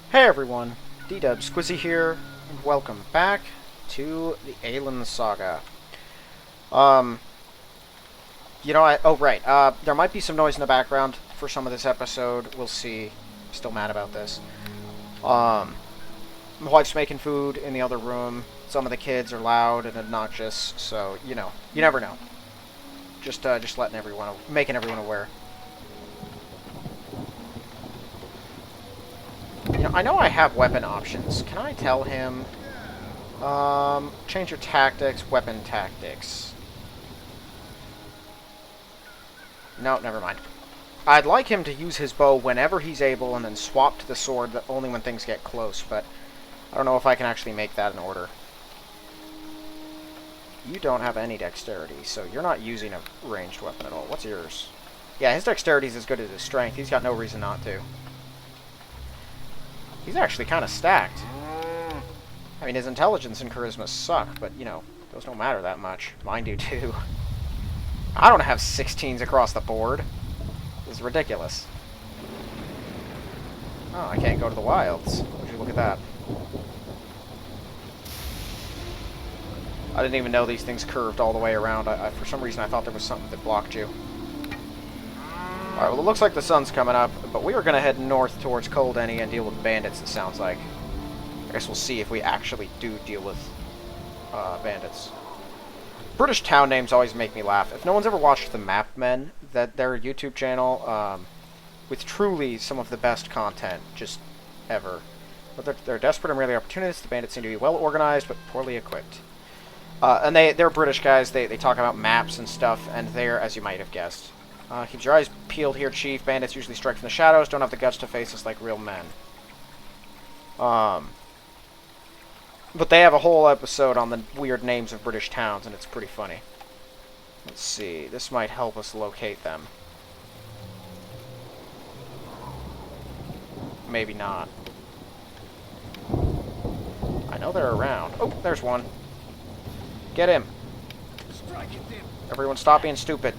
Hey everyone, D-Dub Squizzy here, and welcome back to the Aielund Saga. Um, oh right, there might be some noise in the background for some of this episode, we'll see. I'm still mad about this. My wife's making food in the other room, some of the kids are loud and obnoxious, so, you never know. Just making everyone aware. I know I have weapon options. Can I tell him? Change your tactics, weapon tactics. No, never mind. I'd like him to use his bow whenever he's able and then swap to the sword only when things get close, but I don't know if I can actually make that an order. You don't have any dexterity, so you're not using a ranged weapon at all. What's yours? Yeah, his dexterity is as good as his strength. He's got no reason not to. He's actually kind of stacked. I mean, his intelligence and charisma suck, but, those don't matter that much. Mine do, too. I don't have 16s across the board. This is ridiculous. Oh, I can't go to the wilds. Would you look at that? I didn't even know these things curved all the way around. For some reason, I thought there was something that blocked you. Alright, well, it looks like the sun's coming up, but we are going to head north towards Culdeny and deal with bandits, it sounds like. I guess we'll see if we actually do deal with bandits. British town names always make me laugh. If no one's ever watched The Map Men, their YouTube channel, with truly some of the best content, just ever. But they're desperate and rarely opportunists. The bandits seem to be well organized, but poorly equipped. And they're British guys. They talk about maps and stuff, and they're, as you might have guessed. Keep your eyes peeled here, Chief. Bandits usually strike from the shadows, don't have the guts to face us like real men. But they have a whole episode on the weird names of British towns, and it's pretty funny. Let's see. This might help us locate them. Maybe not. I know they're around. Oh, there's one. Get him. Everyone stop being stupid.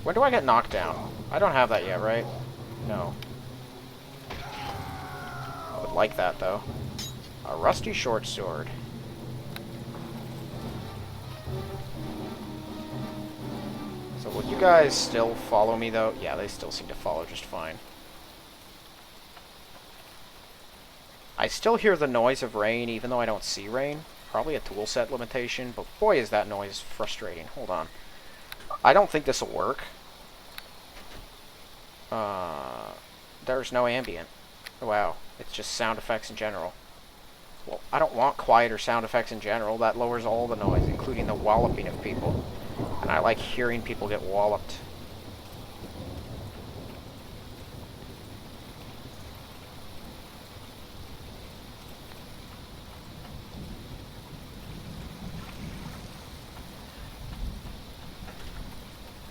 When do I get knocked down? I don't have that yet, right? No. I would like that, though. A rusty short sword. So will you guys still follow me, though? Yeah, they still seem to follow just fine. I still hear the noise of rain, even though I don't see rain. Probably a tool set limitation, but boy is that noise frustrating. Hold on. I don't think this will work. There's no ambient. Wow, it's just sound effects in general. Well, I don't want quieter sound effects in general. That lowers all the noise, including the walloping of people. And I like hearing people get walloped.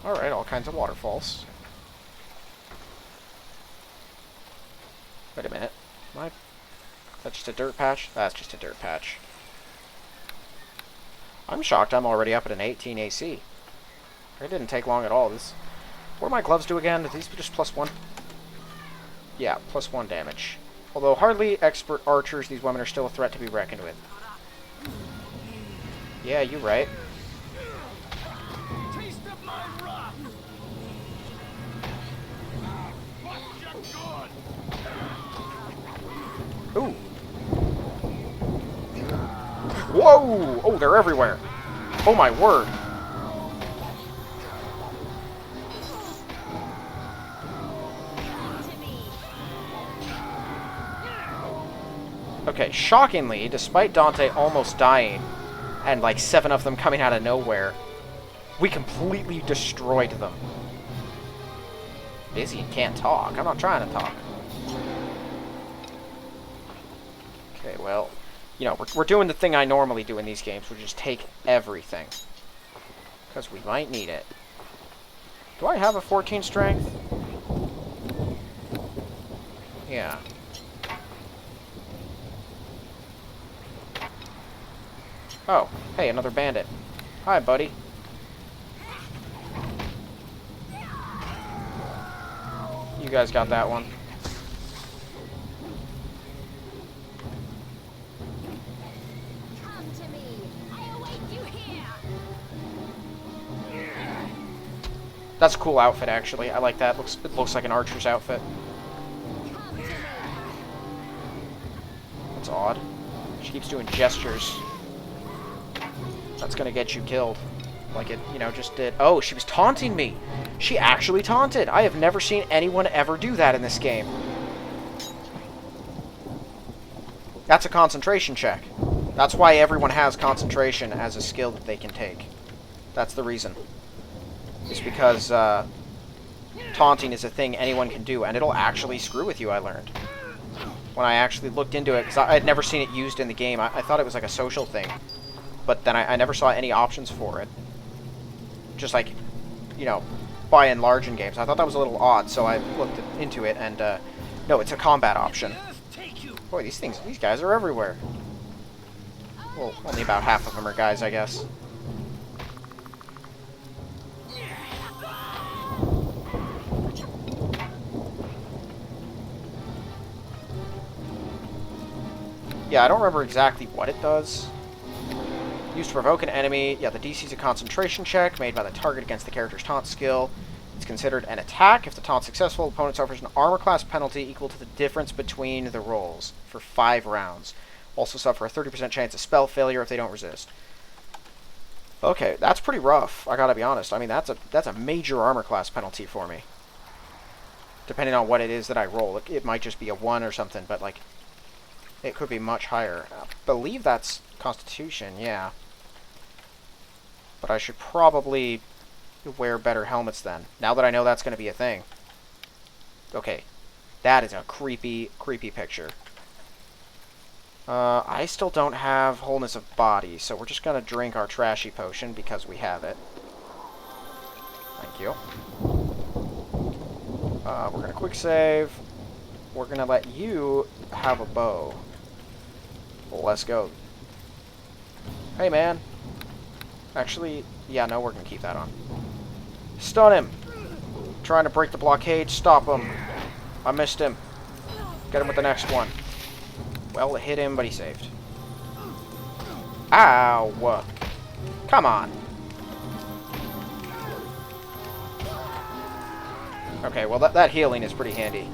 Alright, all kinds of waterfalls. Wait a minute. Is that just a dirt patch? That's just a dirt patch. I'm shocked I'm already up at an 18 AC. It didn't take long at all. What do my gloves do again? Are these just +1? Yeah, +1 damage. Although hardly expert archers, these women are still a threat to be reckoned with. Yeah, you're right. Ooh. Whoa! Oh, they're everywhere. Oh my word. Okay, shockingly, despite Dante almost dying, and like 7 of them coming out of nowhere, we completely destroyed them. Busy and can't talk. I'm not trying to talk. Okay, well, we're doing the thing I normally do in these games, which is take everything. Because we might need it. Do I have a 14 strength? Yeah. Oh, hey, another bandit. Hi, buddy. You guys got that one. That's a cool outfit, actually. I like that. It looks like an archer's outfit. That's odd. She keeps doing gestures. That's gonna get you killed. Like it, you know, just did. Oh, she was taunting me! She actually taunted! I have never seen anyone ever do that in this game. That's a concentration check. That's why everyone has concentration as a skill that they can take. That's the reason. It's because taunting is a thing anyone can do, and it'll actually screw with you, I learned. When I actually looked into it, because I had never seen it used in the game. I thought it was like a social thing. But then I never saw any options for it. Just like, you know, by and large in games. I thought that was a little odd, so I looked into it, and no, it's a combat option. Boy, these guys are everywhere. Well, only about half of them are guys, I guess. Yeah, I don't remember exactly what it does. Used to provoke an enemy. Yeah, the DC is a concentration check made by the target against the character's taunt skill. It's considered an attack. If the taunt's successful, the opponent suffers an armor class penalty equal to the difference between the rolls for 5 rounds. Also suffer a 30% chance of spell failure if they don't resist. Okay, that's pretty rough, I gotta be honest. I mean, that's a major armor class penalty for me. Depending on what it is that I roll. It might just be a 1 or something, but, like, it could be much higher. I believe that's Constitution, yeah. But I should probably wear better helmets then, now that I know that's going to be a thing. Okay, that is a creepy, creepy picture. I still don't have wholeness of body, so we're just going to drink our trashy potion because we have it. Thank you. We're going to quick save. We're going to let you have a bow. Well, let's go. Hey, man. Actually, yeah, no, we're going to keep that on. Stun him! Trying to break the blockade. Stop him. I missed him. Get him with the next one. Well, it hit him, but he saved. Ow! Come on. Okay, well, that healing is pretty handy.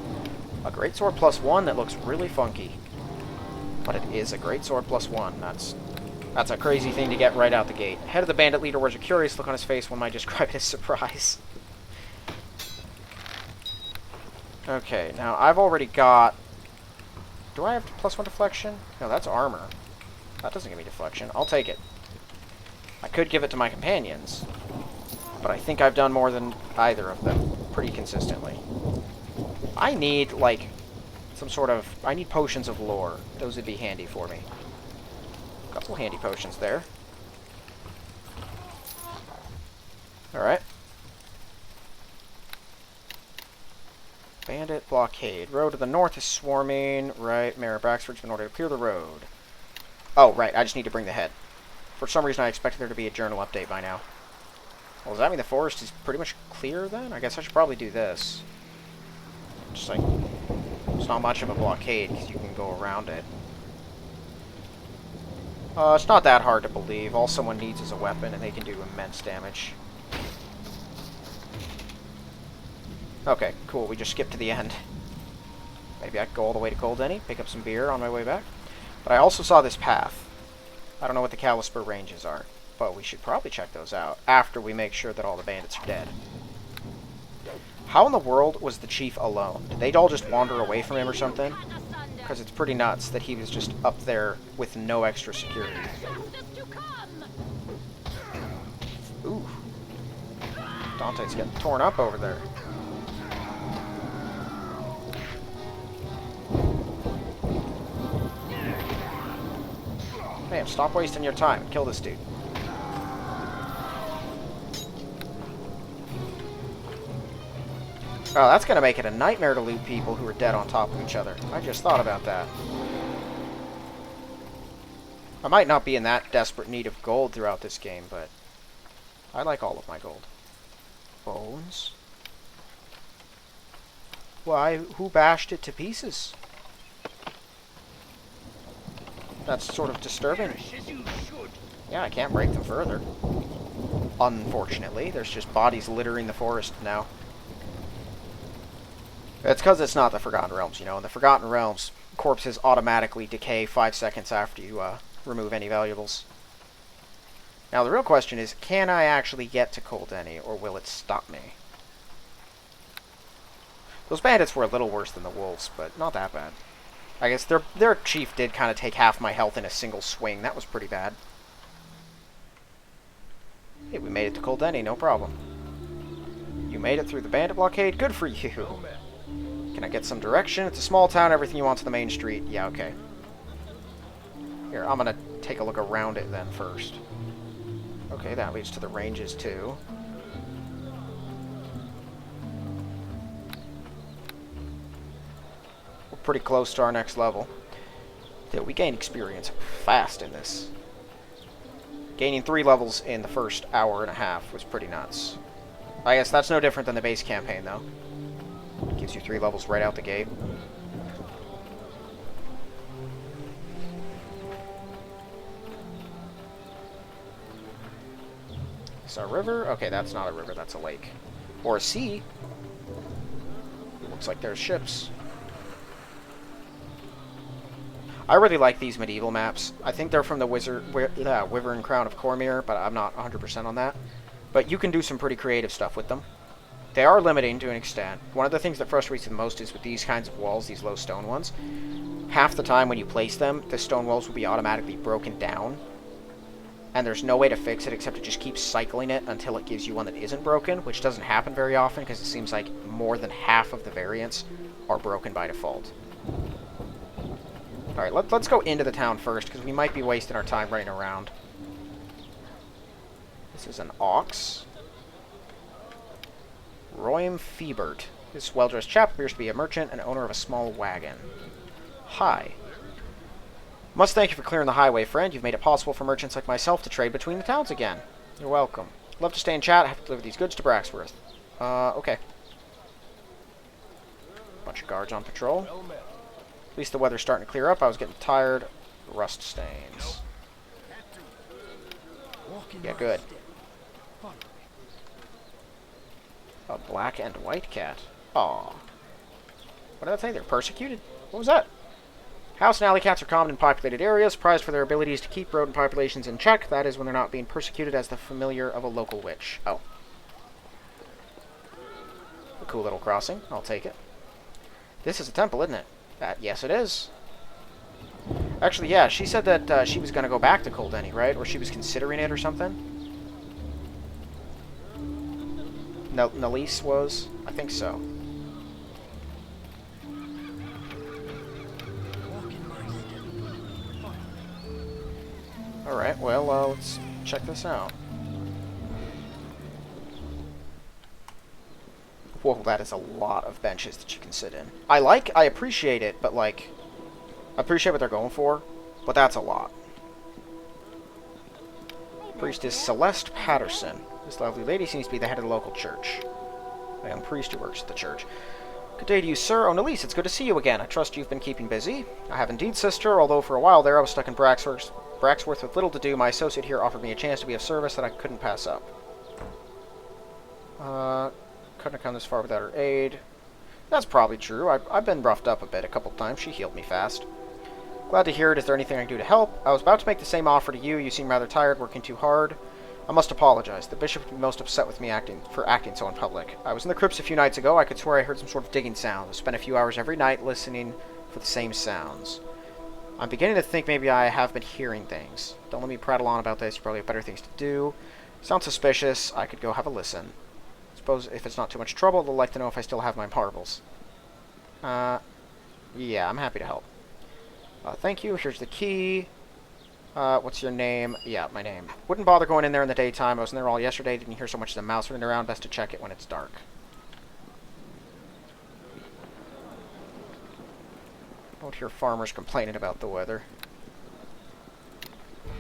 A greatsword +1 that looks really funky. But it is a greatsword +1. That's a crazy thing to get right out the gate. Head of the bandit leader wears a curious look on his face. One might describe it as surprise. Okay, now I've already got... Do I have +1 deflection? No, that's armor. That doesn't give me deflection. I'll take it. I could give it to my companions, but I think I've done more than either of them pretty consistently. I need, like, some sort of... I need potions of lore. Those would be handy for me. A couple handy potions there. Alright. Bandit blockade. Road to the north is swarming. Right. Mayor Baxford's in order to clear the road. Oh, right. I just need to bring the head. For some reason, I expected there to be a journal update by now. Well, does that mean the forest is pretty much clear then? I guess I should probably do this. Just like... It's not much of a blockade because you can go around it. It's not that hard to believe. All someone needs is a weapon, and they can do immense damage. Okay, cool. We just skipped to the end. Maybe I could go all the way to Culdeny, pick up some beer on my way back. But I also saw this path. I don't know what the Calispur ranges are, but we should probably check those out after we make sure that all the bandits are dead. How in the world was the chief alone? Did they all just wander away from him or something? Because it's pretty nuts that he was just up there with no extra security. Ooh. Dante's getting torn up over there. Damn, stop wasting your time. Kill this dude. Oh, that's going to make it a nightmare to loot people who are dead on top of each other. I just thought about that. I might not be in that desperate need of gold throughout this game, but I like all of my gold. Bones? Why, who bashed it to pieces? That's sort of disturbing. Yeah, I can't break them further. unfortunately. There's just bodies littering the forest now. It's because it's not the Forgotten Realms, you know. In the Forgotten Realms, corpses automatically decay 5 seconds after you remove any valuables. Now, the real question is, can I actually get to Culdeny, or will it stop me? Those bandits were a little worse than the wolves, but not that bad. I guess their chief did kind of take half my health in a single swing. That was pretty bad. Hey, we made it to Culdeny, no problem. You made it through the bandit blockade? Good for you. Can I get some direction? It's a small town, everything you want to the main street. Yeah, okay. Here, I'm gonna take a look around it then first. Okay, that leads to the ranges too. We're pretty close to our next level. Yeah, we gain experience fast in this. Gaining 3 levels in the first hour and a half was pretty nuts. I guess that's no different than the base campaign, though. Gives you 3 levels right out the gate. Is that a river? Okay, that's not a river, that's a lake. Or a sea. It looks like there's ships. I really like these medieval maps. I think they're from the Wyvern Crown of Cormyr, but I'm not 100% on that. But you can do some pretty creative stuff with them. They are limiting to an extent. One of the things that frustrates me the most is with these kinds of walls, these low stone ones, half the time when you place them, the stone walls will be automatically broken down. And there's no way to fix it except to just keep cycling it until it gives you one that isn't broken, which doesn't happen very often because it seems like more than half of the variants are broken by default. Alright, let's go into the town first, because we might be wasting our time running around. This is an ox. Royam Fiebert. This well-dressed chap appears to be a merchant and owner of a small wagon. Hi. Must thank you for clearing the highway, friend. You've made it possible for merchants like myself to trade between the towns again. You're welcome. Love to stay and chat. I have to deliver these goods to Braxworth. Okay. Bunch of guards on patrol. At least the weather's starting to clear up. I was getting tired. Rust stains. Yeah, good. A black and white cat. Aw. What did I say? They're persecuted? What was that? House and alley cats are common in populated areas, prized for their abilities to keep rodent populations in check. That is when they're not being persecuted as the familiar of a local witch. Oh. A cool little crossing. I'll take it. This is a temple, isn't it? Yes, it is. Actually, yeah, she said that she was going to go back to Culdeny, right? Or she was considering it or something. Nalise was? I think so. Alright, well, let's check this out. Whoa, that is a lot of benches that you can sit in. I appreciate it, but, like, I appreciate what they're going for, but that's a lot. Priestess Celeste Patterson. This lovely lady seems to be the head of the local church. A young priest who works at the church. Good day to you, sir. Oh, Nalise, it's good to see you again. I trust you've been keeping busy. I have indeed, sister, although for a while there I was stuck in Braxworth with little to do. My associate here offered me a chance to be of service that I couldn't pass up. Couldn't have come this far without her aid. That's probably true. I've been roughed up a bit a couple times. She healed me fast. Glad to hear it. Is there anything I can do to help? I was about to make the same offer to you. You seem rather tired, working too hard. I must apologize. The bishop would be most upset with me for acting so in public. I was in the crypts a few nights ago. I could swear I heard some sort of digging sound. I spent a few hours every night listening for the same sounds. I'm beginning to think maybe I have been hearing things. Don't let me prattle on about this. You probably have better things to do. Sounds suspicious. I could go have a listen. Suppose if it's not too much trouble, they'll like to know if I still have my marbles. Yeah, I'm happy to help. Thank you. Here's the key. What's your name? Yeah, my name. Wouldn't bother going in there in the daytime. I was in there all yesterday. Didn't hear so much as a mouse running around. Best to check it when it's dark. Don't hear farmers complaining about the weather.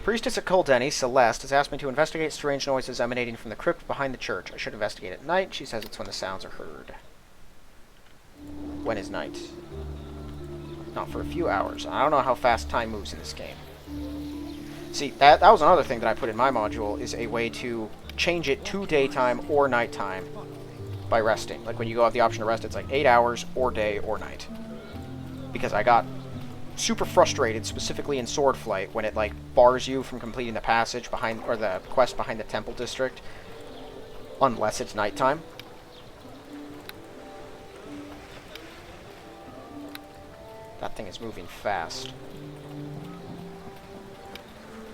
Priestess at Culdeny, Celeste, has asked me to investigate strange noises emanating from the crypt behind the church. I should investigate at night. She says it's when the sounds are heard. When is night? Not for a few hours. I don't know how fast time moves in this game. See, that was another thing that I put in my module, is a way to change it to daytime or nighttime by resting. Like when you go have the option to rest, it's like 8 hours or day or night. Because I got super frustrated, specifically in Swordflight, when it like bars you from completing the passage behind, or the quest behind the Temple District, unless it's nighttime. That thing is moving fast.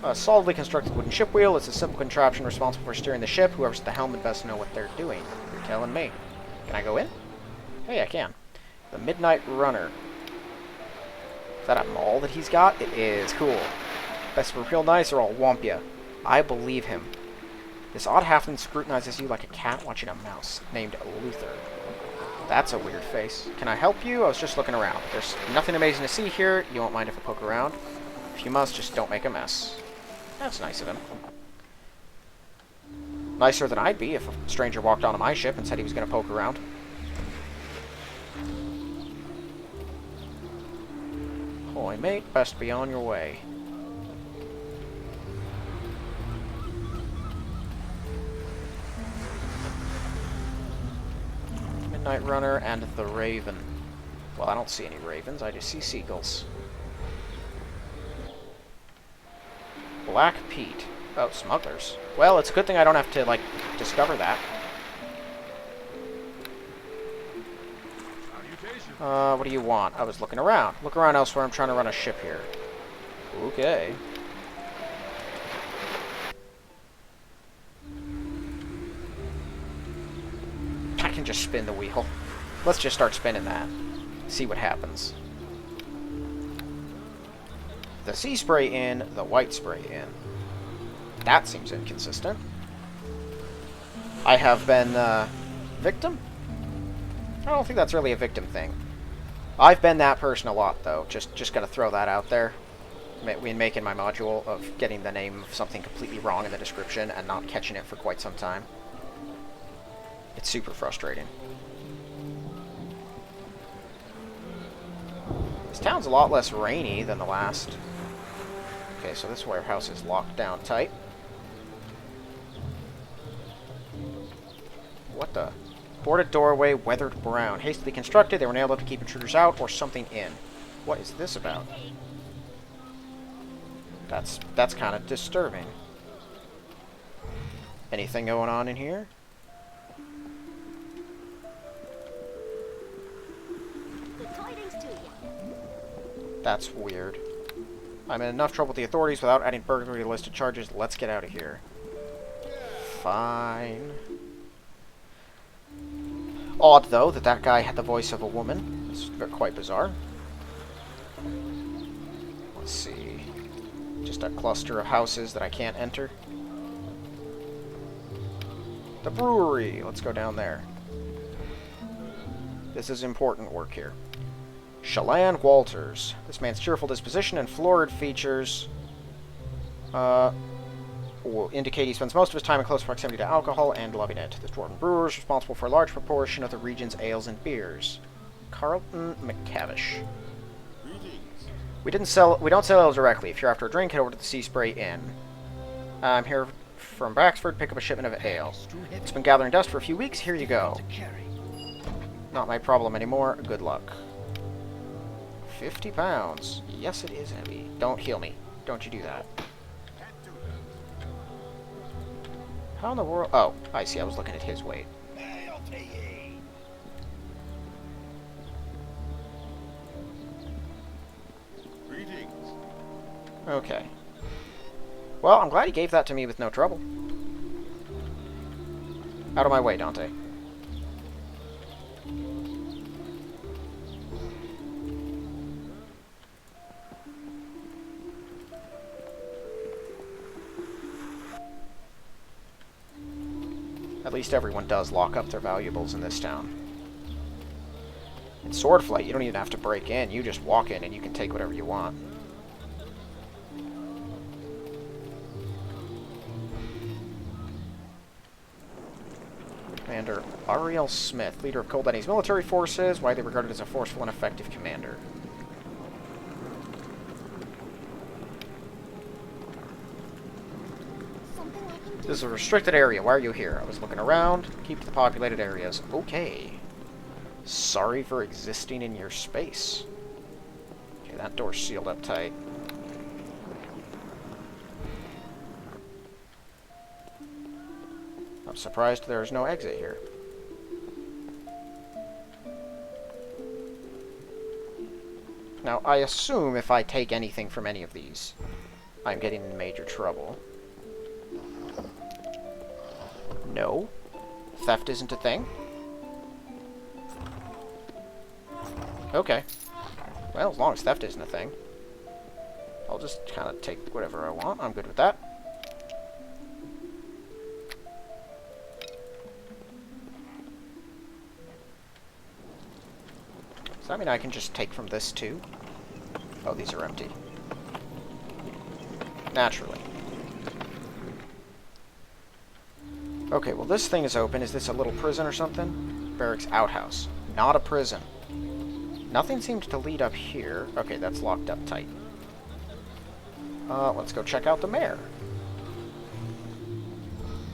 A solidly constructed wooden ship wheel. It's a simple contraption responsible for steering the ship. Whoever's at the helm would best know what they're doing. You're telling me. Can I go in? Hey, I can. The Midnight Runner. Is that a maul that he's got? It is. Cool. Best for real nice or I'll whomp ya. I believe him. This odd halfling scrutinizes you like a cat watching a mouse, named Luther. That's a weird face. Can I help you? I was just looking around. There's nothing amazing to see here. You won't mind if I poke around. If you must, just don't make a mess. That's nice of him. Nicer than I'd be if a stranger walked onto my ship and said he was going to poke around. Holy mate, best be on your way. Midnight Runner and the Raven. Well, I don't see any ravens, I just see seagulls. Black Pete. Oh, smugglers. Well, it's a good thing I don't have to, like, discover that. What do you want? I was looking around. Look around elsewhere, I'm trying to run a ship here. Okay. I can just spin the wheel. Let's just start spinning that. See what happens. The sea spray in, the white spray in. That seems inconsistent. I have been, victim? I don't think that's really a victim thing. I've been that person a lot, though. Just gotta throw that out there. When making my module of getting the name of something completely wrong in the description and not catching it for quite some time. It's super frustrating. This town's a lot less rainy than the last. Okay, so this warehouse is locked down tight. What the? Boarded doorway, weathered brown. Hastily constructed, they were nailed up to keep intruders out or something in. What is this about? That's kind of disturbing. Anything going on in here? That's weird. I'm in enough trouble with the authorities without adding burglary to the list of charges. Let's get out of here. Fine. Odd, though, that guy had the voice of a woman. It's quite bizarre. Let's see. Just a cluster of houses that I can't enter. The brewery. Let's go down there. This is important work here. Shallan Walters. This man's cheerful disposition and florid features will indicate he spends most of his time in close proximity to alcohol and loving it. This dwarven brewer is responsible for a large proportion of the region's ales and beers. Carlton McCavish. We don't sell ales directly. If you're after a drink, head over to the Sea Spray Inn. I'm here from Braxford. Pick up a shipment of ale. It's been gathering dust for a few weeks. Here you go. Not my problem anymore. Good luck. 50 pounds. Yes, it is heavy. Don't heal me. Don't you do that. How in the world? Oh, I see. I was looking at his weight. Okay. Well, I'm glad he gave that to me with no trouble. Out of my way, Dante. At least everyone does lock up their valuables in this town. In Swordflight, you don't even have to break in. You just walk in and you can take whatever you want. Commander Ariel Smith, leader of Culdeny's military forces, widely regarded as a forceful and effective commander. Something I can This is a restricted area. Why are you here? I was looking around. Keep to the populated areas. Okay. Sorry for existing in your space. Okay, that door's sealed up tight. I'm surprised there's no exit here. Now, I assume if I take anything from any of these, I'm getting in major trouble. No. Theft isn't a thing. Okay. Well, as long as theft isn't a thing, I'll just kind of take whatever I want. I'm good with that. Does that mean I can just take from this too? Oh, these are empty. Naturally. Okay, well this thing is open. Is this a little prison or something? Barracks outhouse. Not a prison. Nothing seems to lead up here. Okay, that's locked up tight. Let's go check out the mayor.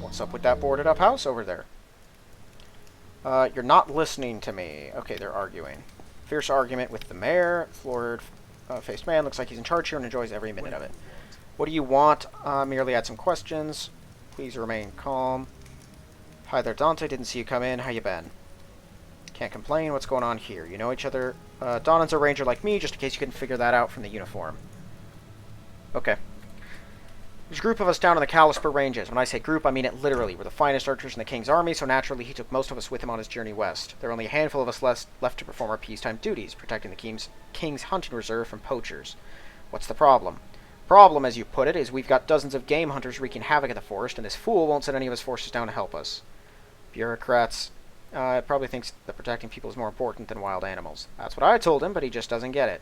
What's up with that boarded up house over there? You're not listening to me. Okay, they're arguing. Fierce argument with the mayor. Florid-faced man. Looks like he's in charge here and enjoys every minute of it. What do you want? Merely had some questions. Please remain calm. Hi there, Dante. Didn't see you come in. How you been? Can't complain. What's going on here? You know each other? Donan's a ranger like me, just in case you couldn't figure that out from the uniform. Okay. There's a group of us down in the Kalispur Ranges. When I say group, I mean it literally. We're the finest archers in the King's army, so naturally he took most of us with him on his journey west. There are only a handful of us left to perform our peacetime duties, protecting the King's hunting reserve from poachers. What's the problem? Problem, as you put it, is we've got dozens of game hunters wreaking havoc in the forest, and this fool won't send any of his forces down to help us. Bureaucrats probably thinks that protecting people is more important than wild animals. That's what I told him, but he just doesn't get it.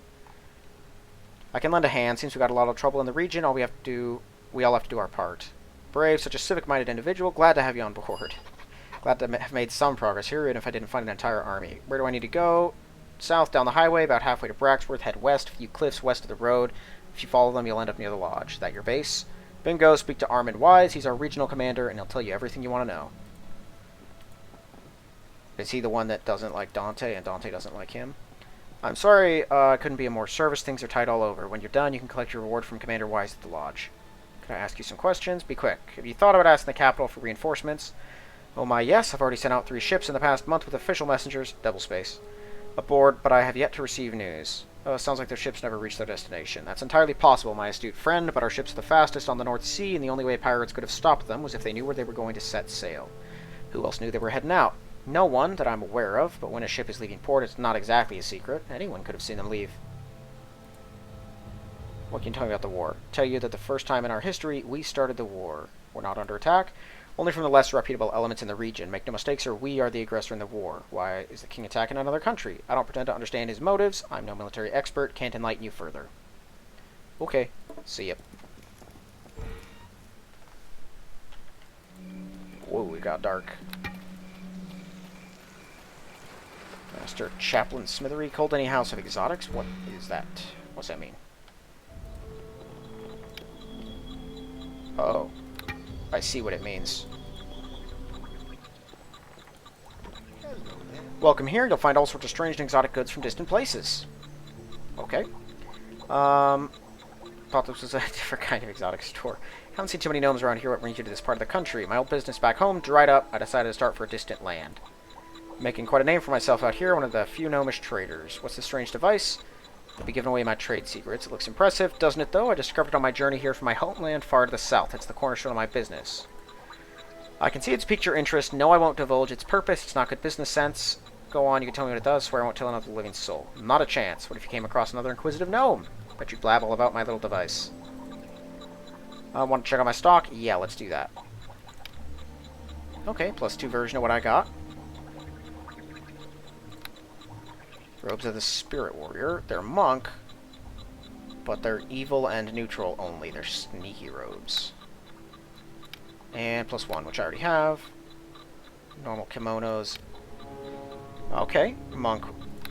I can lend a hand. Seems we've got a lot of trouble in the region. We all have to do our part. Brave, such a civic-minded individual. Glad to have you on board. Glad to have made some progress here, even if I didn't find an entire army. Where do I need to go? South, down the highway, about halfway to Braxworth. Head west, a few cliffs west of the road. If you follow them, you'll end up near the lodge. Is that your base? Bingo, speak to Armin Wise. He's our regional commander, and he'll tell you everything you want to know. Is he the one that doesn't like Dante, and Dante doesn't like him? I'm sorry, I couldn't be of more service. Things are tight all over. When you're done, you can collect your reward from Commander Wise at the lodge. Can I ask you some questions? Be quick. Have you thought about asking the capital for reinforcements? Oh my, yes. I've already sent out 3 ships in the past month with official messengers, double space, aboard, but I have yet to receive news. Sounds like their ships never reached their destination. That's entirely possible, my astute friend, but our ships are the fastest on the North Sea, and the only way pirates could have stopped them was if they knew where they were going to set sail. Who else knew they were heading out? No one that I'm aware of, but when a ship is leaving port, it's not exactly a secret. Anyone could have seen them leave. What can you tell me about the war? Tell you that the first time in our history, we started the war. We're not under attack, only from the less reputable elements in the region. Make no mistake, sir, we are the aggressor in the war. Why is the king attacking another country? I don't pretend to understand his motives. I'm no military expert, can't enlighten you further. Okay, see ya. Whoa, it got dark. Master Chaplain Smithery, Culdeny House of Exotics? What is that? What's that mean? Oh, I see what it means. Welcome here. You'll find all sorts of strange and exotic goods from distant places. Okay. Thought this was a different kind of exotic store. Haven't seen too many gnomes around here. What brings you to this part of the country? My old business back home dried up. I decided to start for a distant land. Making quite a name for myself out here, one of the few gnomish traders. What's this strange device? I'll be giving away my trade secrets. It looks impressive, doesn't it, though? I discovered it on my journey here from my homeland far to the south. It's the cornerstone of my business. I can see it's piqued your interest. No, I won't divulge its purpose. It's not good business sense. Go on, you can tell me what it does. Swear I won't tell another living soul. Not a chance. What if you came across another inquisitive gnome? Bet you blab all about my little device. Want to check out my stock? Yeah, let's do that. Okay, +2 version of what I got. Robes of the Spirit Warrior. They're monk, but they're evil and neutral only. They're sneaky robes. And +1, which I already have. Normal kimonos. Okay, monk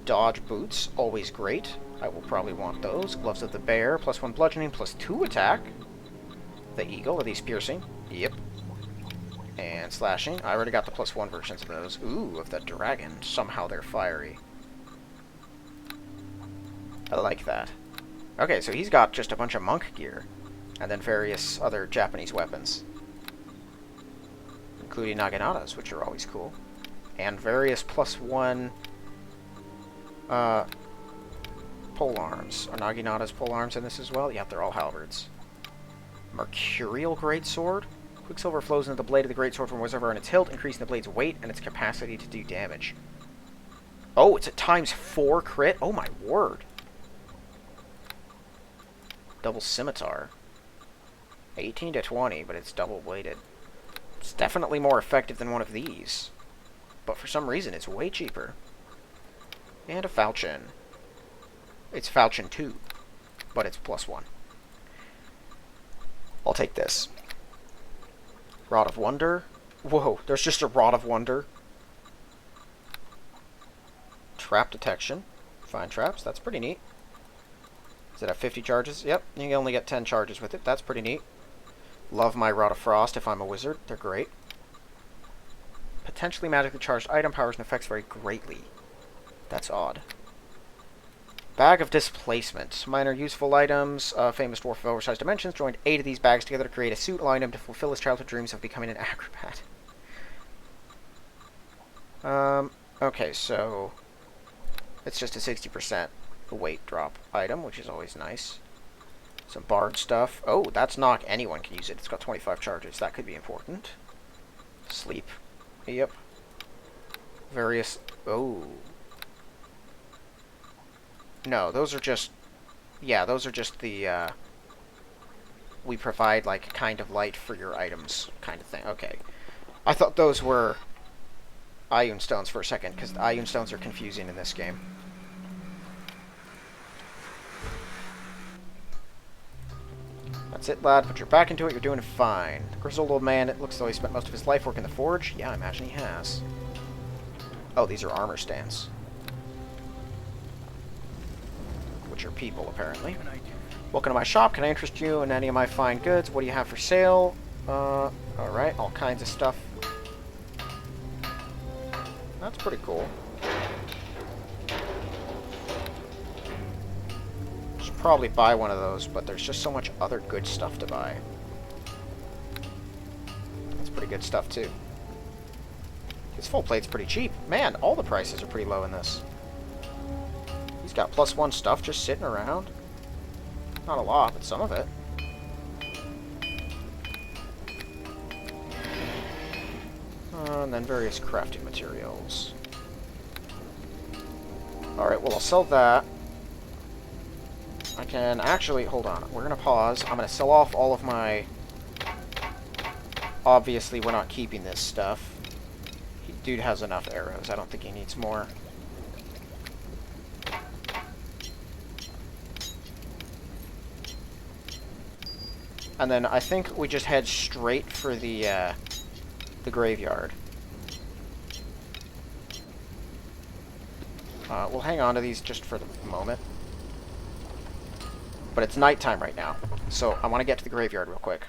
dodge boots. Always great. I will probably want those. Gloves of the Bear. +1 bludgeoning, +2 attack. The Eagle. Are these piercing? Yep. And slashing. I already got the +1 versions of those. Ooh, of the dragon. Somehow they're fiery. I like that. Okay, so he's got just a bunch of monk gear. And then various other Japanese weapons. Including naginatas, which are always cool. And various +1 polearms. Are naginatas polearms in this as well? Yep, they're all halberds. Mercurial Greatsword. Quicksilver flows into the blade of the greatsword from wherever on its hilt, increasing the blade's weight and its capacity to do damage. Oh, it's a ×4 crit? Oh my word. Double scimitar. 18 to 20, but it's double-bladed. It's definitely more effective than one of these. But for some reason, it's way cheaper. And a falchion. It's falchion 2, but it's +1. I'll take this. Rod of Wonder. Whoa, there's just a Rod of Wonder. Trap detection. Find traps. That's pretty neat. Does it have 50 charges? Yep, you can only get 10 charges with it. That's pretty neat. Love my Rod of Frost if I'm a wizard. They're great. Potentially magically charged item powers and effects vary greatly. That's odd. Bag of Displacement. Minor useful items. Famous dwarf of oversized dimensions joined 8 of these bags together to create a suit allowing him to fulfill his childhood dreams of becoming an acrobat. Okay, so it's just a 60% weight drop item, which is always nice. Some bard stuff. Oh, that's knock. Anyone can use it. It's got 25 charges. That could be important. Sleep. Yep. Various... Oh. No, those are just... Yeah, those are just the, we provide, like, kind of light for your items kind of thing. Okay. I thought those were Aielund stones for a second, because Aielund stones are confusing in this game. That's it, lad. Put your back into it. You're doing fine. The grizzled old man, it looks as though he spent most of his life working the forge. Yeah, I imagine he has. Oh, these are armor stands. Which are people, apparently. Welcome to my shop. Can I interest you in any of my fine goods? What do you have for sale? Alright, all kinds of stuff. That's pretty cool. Should probably buy one of those, but there's just so much other good stuff to buy. That's pretty good stuff, too. His full plate's pretty cheap. Man, all the prices are pretty low in this. He's got +1 stuff just sitting around. Not a lot, but some of it. And then various crafting materials. Alright, well, I'll sell that. I can actually... Hold on. We're going to pause. I'm going to sell off all of my... Obviously, we're not keeping this stuff. Dude has enough arrows. I don't think he needs more. And then I think we just head straight for the graveyard. We'll hang on to these just for the moment. But it's nighttime right now, so I want to get to the graveyard real quick.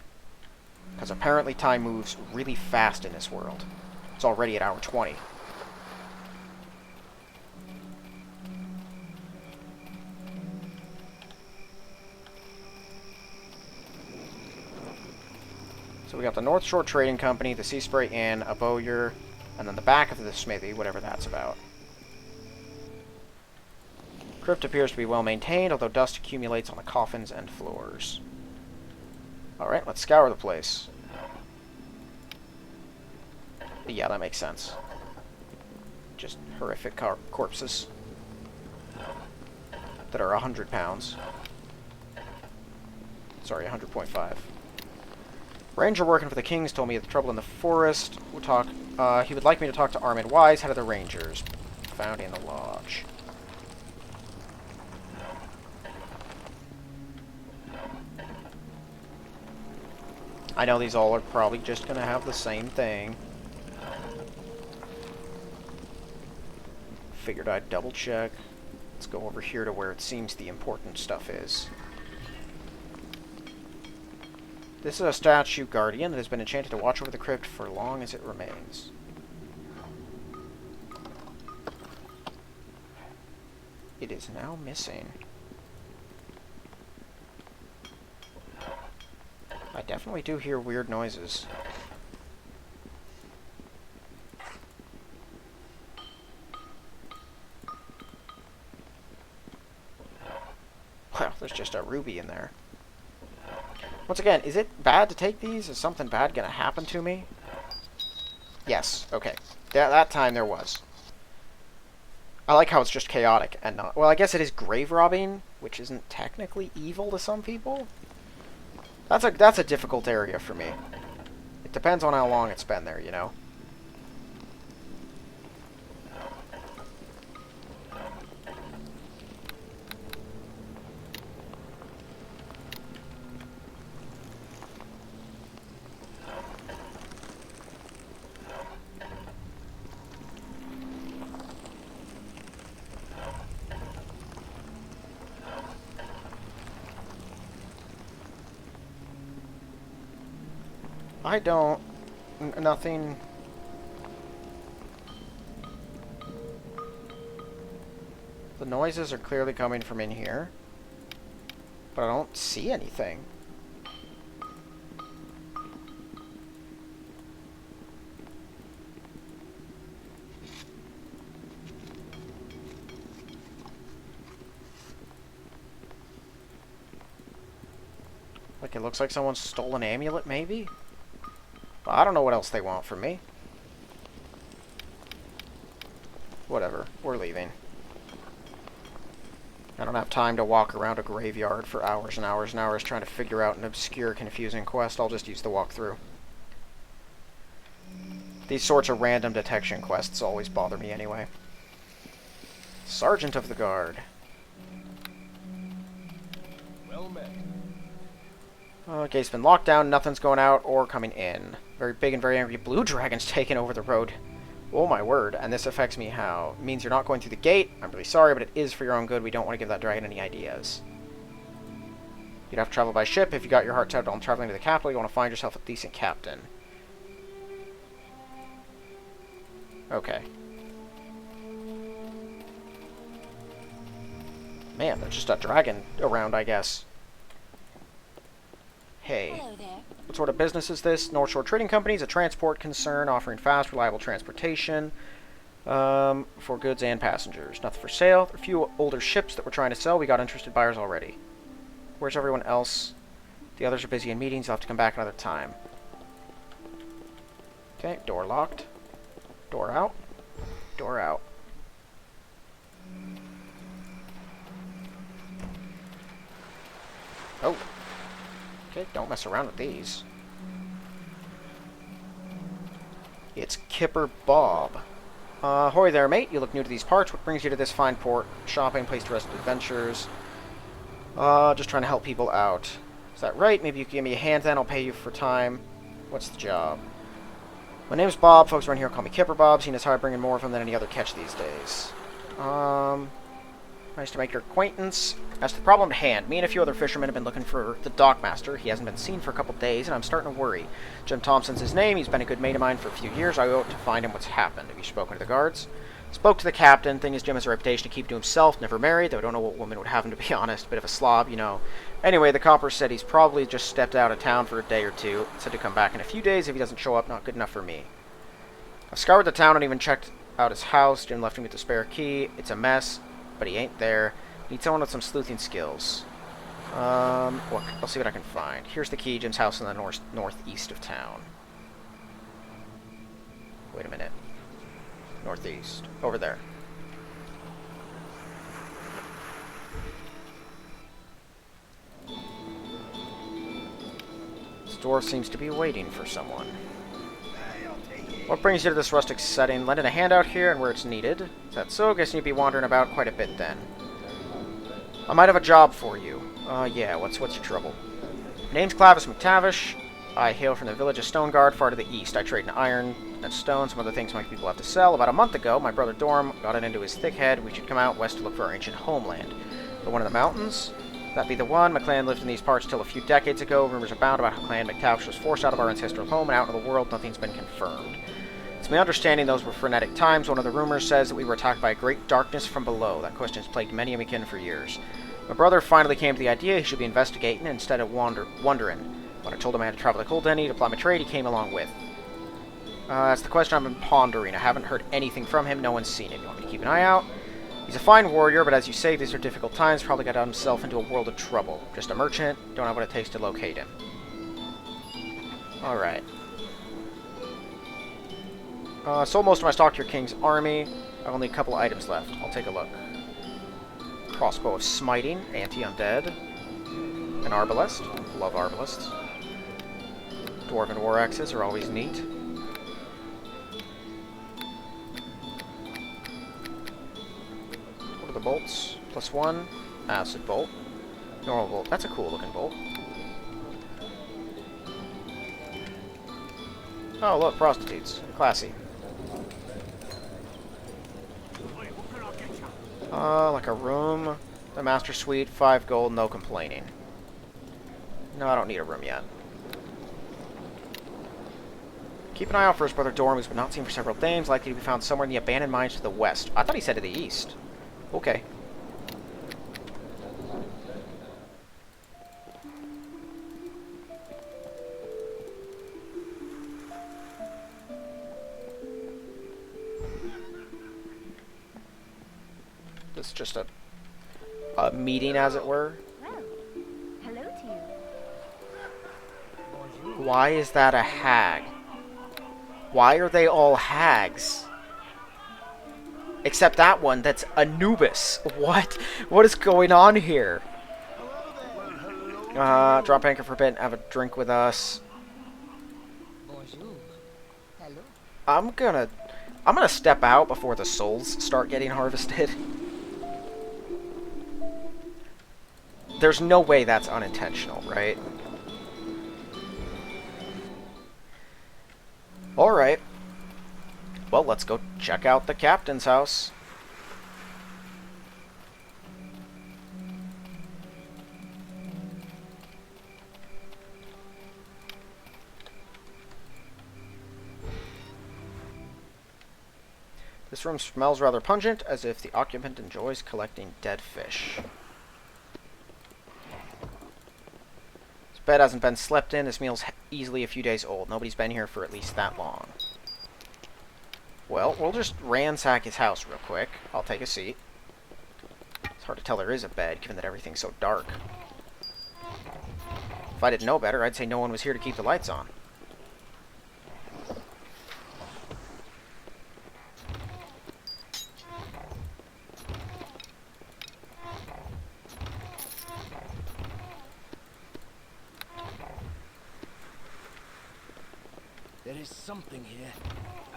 Because apparently time moves really fast in this world. It's already at hour 20. So we got the North Shore Trading Company, the Sea Spray Inn, a bowyer, and then the back of the smithy, whatever that's about. Crypt appears to be well maintained, although dust accumulates on the coffins and floors. Alright, let's scour the place. Yeah, that makes sense. Just horrific corpses that are 100 pounds. Sorry, 100.5. Ranger working for the Kings told me of the trouble in the forest. He would like me to talk to Armin Wise, head of the Rangers. Found in the lodge. I know these all are probably just going to have the same thing. Figured I'd double check. Let's go over here to where it seems the important stuff is. This is a statue guardian that has been enchanted to watch over the crypt for long as it remains. It is now missing. I definitely do hear weird noises. Well, there's just a ruby in there. Once again, is it bad to take these? Is something bad going to happen to me? Yes, okay. That time there was. I like how it's just chaotic and not... Well, I guess it is grave robbing, which isn't technically evil to some people. That's a difficult area for me. It depends on how long it's been there, you know? I don't... nothing... The noises are clearly coming from in here. But I don't see anything. Like, it looks like someone stole an amulet, maybe? But I don't know what else they want from me. Whatever. We're leaving. I don't have time to walk around a graveyard for hours and hours and hours trying to figure out an obscure, confusing quest. I'll just use the walkthrough. These sorts of random detection quests always bother me anyway. Sergeant of the Guard. Well met. Gate's been locked down, nothing's going out or coming in. Very big and very angry blue dragon's taken over the road. Oh my word, and this affects me how? It means you're not going through the gate. I'm really sorry, but it is for your own good. We don't want to give that dragon any ideas. You'd have to travel by ship. If you got your heart set on traveling to the capital, you want to find yourself a decent captain. Okay. Man, there's just a dragon around, I guess. Hey. Hello there. What sort of business is this? North Shore Trading Company is a transport concern offering fast, reliable transportation for goods and passengers. Nothing for sale. There are a few older ships that we're trying to sell. We got interested buyers already. Where's everyone else? The others are busy in meetings. You'll have to come back another time. Okay, door locked. Door out. Door out. Oh. Okay, don't mess around with these. It's Kipper Bob. Hoy there, mate. You look new to these parts. What brings you to this fine port? Shopping, place to rest adventures. Just trying to help people out. Is that right? Maybe you can give me a hand then. I'll pay you for time. What's the job? My name's Bob. Folks around here call me Kipper Bob. Seeing as how I bring in more of them than any other catch these days. Nice to make your acquaintance. As to the problem at hand, me and a few other fishermen have been looking for the dockmaster. He hasn't been seen for a couple days, and I'm starting to worry. Jim Thompson's his name. He's been a good mate of mine for a few years. I owe it to find him what's happened. Have you spoken to the guards? Spoke to the captain. Thing is, Jim has a reputation to keep to himself. Never married, though I don't know what woman would have him, to be honest. Bit of a slob, you know. Anyway, the copper said he's probably just stepped out of town for a day or two. Said to come back in a few days. If he doesn't show up, not good enough for me. I've scoured the town and even checked out his house. Jim left him with the spare key. It's a mess, but he ain't there. Need someone with some sleuthing skills. Look, I'll see what I can find. Here's the key. Jim's house in the northeast of town. Wait a minute. Northeast. Over there. This dwarf seems to be waiting for someone. What brings you to this rustic setting? Lending a hand out here and where it's needed. Is that so? Guess you'd be wandering about quite a bit then. I might have a job for you. Yeah, what's your trouble? Name's Clavis McTavish. I hail from the village of Stoneguard, far to the east. I trade in iron and stone, some other things my people have to sell. About a month ago, my brother Dorm got it into his thick head. We should come out west to look for our ancient homeland. The one in the mountains? That be the one. My clan lived in these parts till a few decades ago. Rumors abound about how Clan McTavish was forced out of our ancestral home and out in the world. Nothing's been confirmed. It's my understanding those were frenetic times. One of the rumors says that we were attacked by a great darkness from below. That question has plagued many of my kin for years. My brother finally came to the idea he should be investigating instead of wondering. When I told him I had to travel to Culdeny to apply my trade, he came along with. That's the question I've been pondering. I haven't heard anything from him. No one's seen him. You want me to keep an eye out? He's a fine warrior, but as you say, these are difficult times. Probably got himself into a world of trouble. Just a merchant. Don't have what it takes to locate him. Alright. Sold most of my stock to your king's army. I've only a couple of items left. I'll take a look. Crossbow of smiting. Anti-undead. An arbalest. Love arbalests. Dwarven war axes are always neat. The bolts. +1. Acid bolt. Normal bolt. That's a cool looking bolt. Oh, look, prostitutes. Classy. Like a room. The master suite. 5 gold. No complaining. No, I don't need a room yet. Keep an eye out for his brother Dorm, who's been not seen for several days. Likely to be found somewhere in the abandoned mines to the west. I thought he said to the east. Okay. This is just a meeting, as it were. Well, hello to you. Why is that a hag? Why are they all hags? Except that one, that's Anubis. What? What is going on here? Drop anchor for a bit and have a drink with us. I'm gonna step out before the souls start getting harvested. There's no way that's unintentional, right? Alright. Well, let's go check out the captain's house. This room smells rather pungent, as if the occupant enjoys collecting dead fish. This bed hasn't been slept in. This meal's easily a few days old. Nobody's been here for at least that long. Well, we'll just ransack his house real quick. I'll take a seat. It's hard to tell there is a bed, given that everything's so dark. If I didn't know better, I'd say no one was here to keep the lights on. There is something here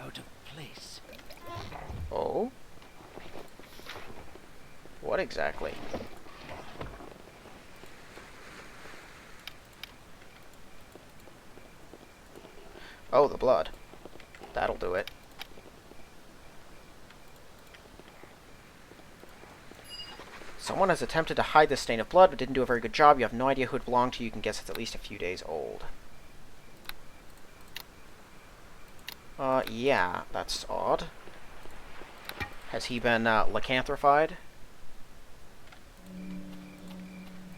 out of place. Oh? What exactly? Oh, the blood. That'll do it. Someone has attempted to hide this stain of blood, but didn't do a very good job. You have no idea who it belonged to. You can guess it's at least a few days old. Yeah, that's odd. Has he been, lycanthropied?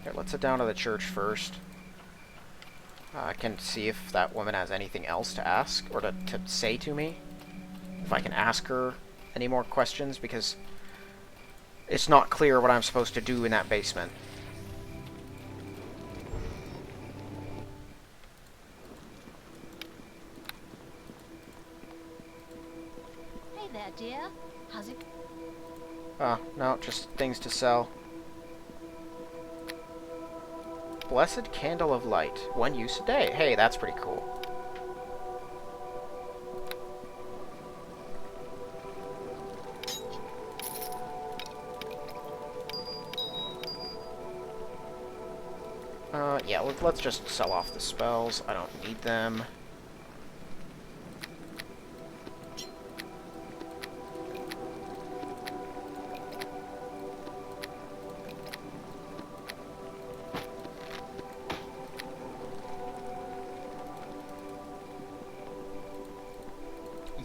Here, let's head down to the church first. I can see if that woman has anything else to ask, or to say to me. If I can ask her any more questions, because it's not clear what I'm supposed to do in that basement. Hey there, dear. How's it? No, just things to sell. Blessed Candle of Light. 1 use a day. Hey, that's pretty cool. Yeah, let's just sell off the spells. I don't need them.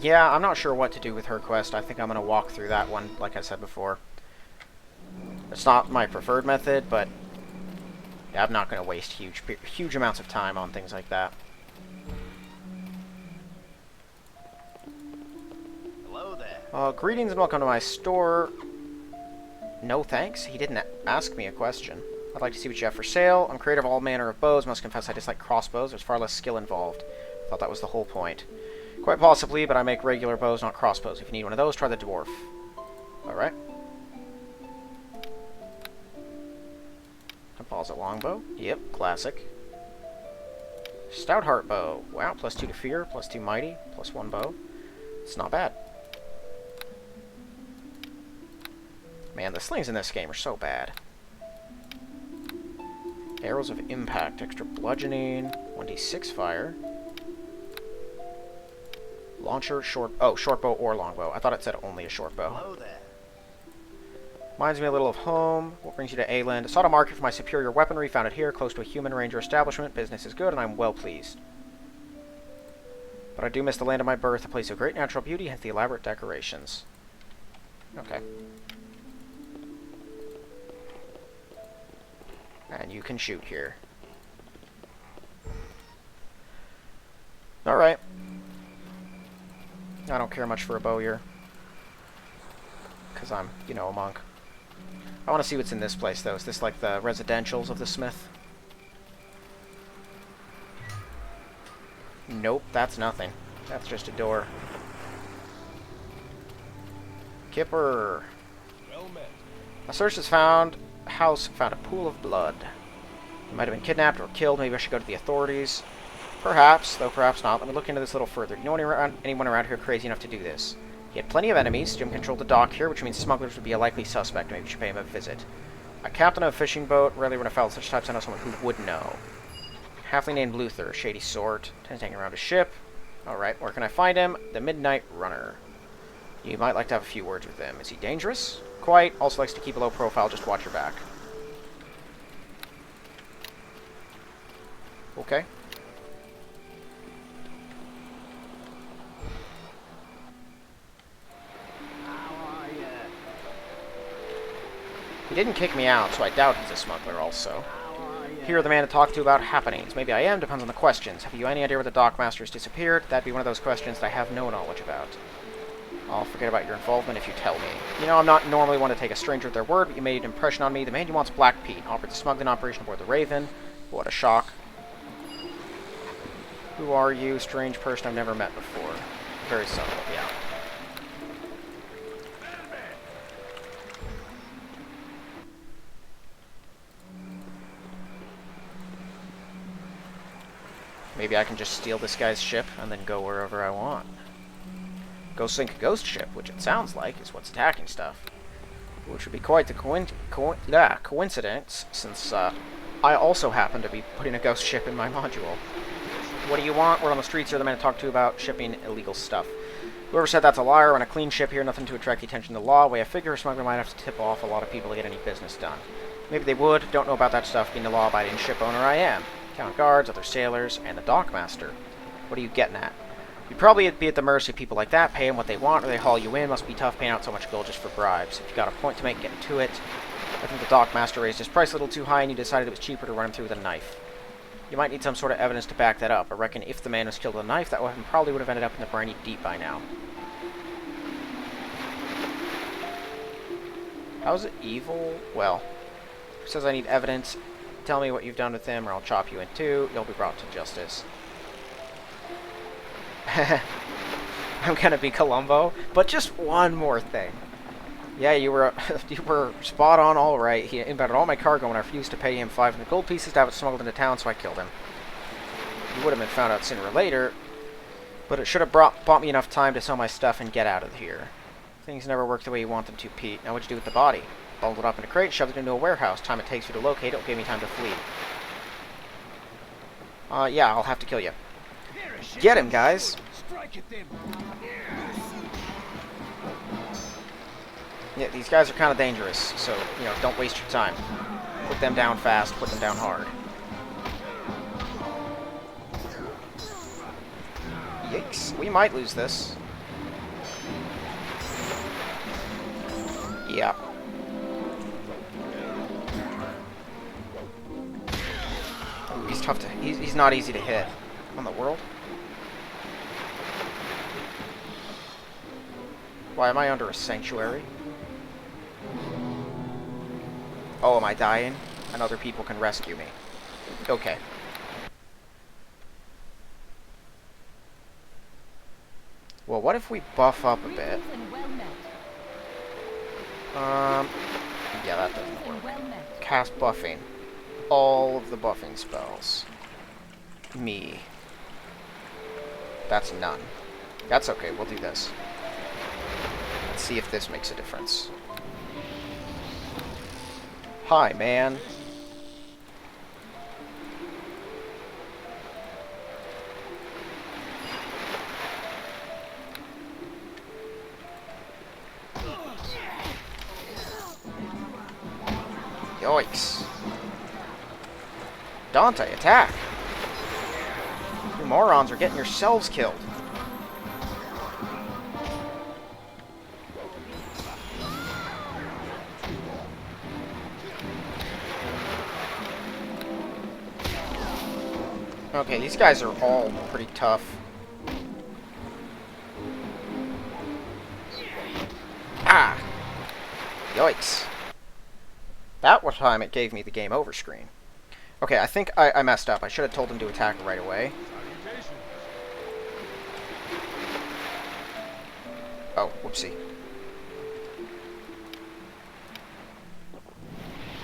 Yeah, I'm not sure what to do with her quest. I think I'm going to walk through that one, like I said before. It's not my preferred method, but yeah, I'm not going to waste huge amounts of time on things like that. Hello there. Greetings and welcome to my store. No thanks. He didn't ask me a question. I'd like to see what you have for sale. I'm creator of all manner of bows. Must confess I dislike crossbows. There's far less skill involved. Thought that was the whole point. Quite possibly, but I make regular bows, not crossbows. If you need one of those, try the dwarf. Alright. Composite longbow. Yep, classic. Stout heart bow. Wow, +2 to fear, +2 mighty, +1 bow. It's not bad. Man, the slings in this game are so bad. Arrows of impact, extra bludgeoning, 1d6 fire. Launcher, short bow or longbow. I thought it said only a short bow. Hello there. Reminds me a little of home. What brings you to Aielund? Sought a market for my superior weaponry. Found it here, close to a human ranger establishment. Business is good, and I'm well pleased. But I do miss the land of my birth, a place of great natural beauty, hence the elaborate decorations. Okay. And you can shoot here. Alright. I don't care much for a bow here. Because I'm, you know, a monk. I want to see what's in this place, though. Is this like the residentials of the smith? Nope, that's nothing. That's just a door. Kipper. Well met. A search has found a pool of blood. He might have been kidnapped or killed. Maybe I should go to the authorities. Perhaps, though perhaps not. Let me look into this a little further. Do you know anyone around here crazy enough to do this? He had plenty of enemies. Jim controlled the dock here, which means smugglers would be a likely suspect. Maybe we should pay him a visit. A captain of a fishing boat. Rarely run afoul of such types. I know someone who would know. Halfling named Luther. Shady sort. Tends to hang around a ship. Alright, where can I find him? The Midnight Runner. You might like to have a few words with him. Is he dangerous? Quite. Also likes to keep a low profile. Just watch your back. Okay. He didn't kick me out, so I doubt he's a smuggler also. Here are the man to talk to about happenings. Maybe I am, depends on the questions. Have you any idea where the dockmaster has disappeared? That'd be one of those questions that I have no knowledge about. I'll forget about your involvement if you tell me. You know, I'm not normally one to take a stranger at their word, but you made an impression on me. The man you want's Black Pete. Offered the smuggling operation aboard the Raven. What a shock. Who are you? Strange person I've never met before. Very subtle, yeah. Maybe I can just steal this guy's ship and then go wherever I want. Go sink a ghost ship, which it sounds like is what's attacking stuff. Which would be quite the coincidence, since I also happen to be putting a ghost ship in my module. What do you want? We're on the streets. You're the man to talk to about shipping illegal stuff. Whoever said that's a liar. On a clean ship here, nothing to attract the attention of the law. Way I figure a smuggler might have to tip off a lot of people to get any business done. Maybe they would. Don't know about that stuff. Being the law-abiding ship owner I am. Count guards, other sailors, and the dockmaster. What are you getting at? You'd probably be at the mercy of people like that. Pay them what they want, or they haul you in. Must be tough paying out so much gold just for bribes. If you got a point to make, get to it. I think the dockmaster raised his price a little too high, and you decided it was cheaper to run him through with a knife. You might need some sort of evidence to back that up. I reckon if the man was killed with a knife, that weapon probably would have ended up in the briny deep by now. How's it evil? Well, who says I need evidence? Tell me what you've done with him, or I'll chop you in two. You'll be brought to justice. I'm gonna be Columbo, but just one more thing. Yeah, you were spot on, all right. He inbounded all my cargo when I refused to pay him 500 gold pieces to have it smuggled into town, so I killed him. He would have been found out sooner or later, but it should have bought me enough time to sell my stuff and get out of here. Things never work the way you want them to, Pete. Now what'd you do with the body? Bundled it up in a crate, shoved it into a warehouse. Time it takes you to locate it will give me time to flee. Yeah, I'll have to kill you. Get him, guys! Yeah, these guys are kind of dangerous, so, you know, don't waste your time. Put them down fast, put them down hard. Yikes, we might lose this. Yeah. Ooh, he's tough to... He's not easy to hit. What in the world? Why am I under a sanctuary? Oh, am I dying? And other people can rescue me. Okay. Well, what if we buff up a bit? Yeah, that doesn't work. Cast buffing. All of the buffing spells. Me. That's none. That's okay, we'll do this. Let's see if this makes a difference. Hi, man. Yikes. Dante, attack! You morons are getting yourselves killed. Okay, these guys are all pretty tough. Ah! Yikes. That was time it gave me the game over screen. Okay, I think I messed up. I should have told him to attack right away. Oh, whoopsie.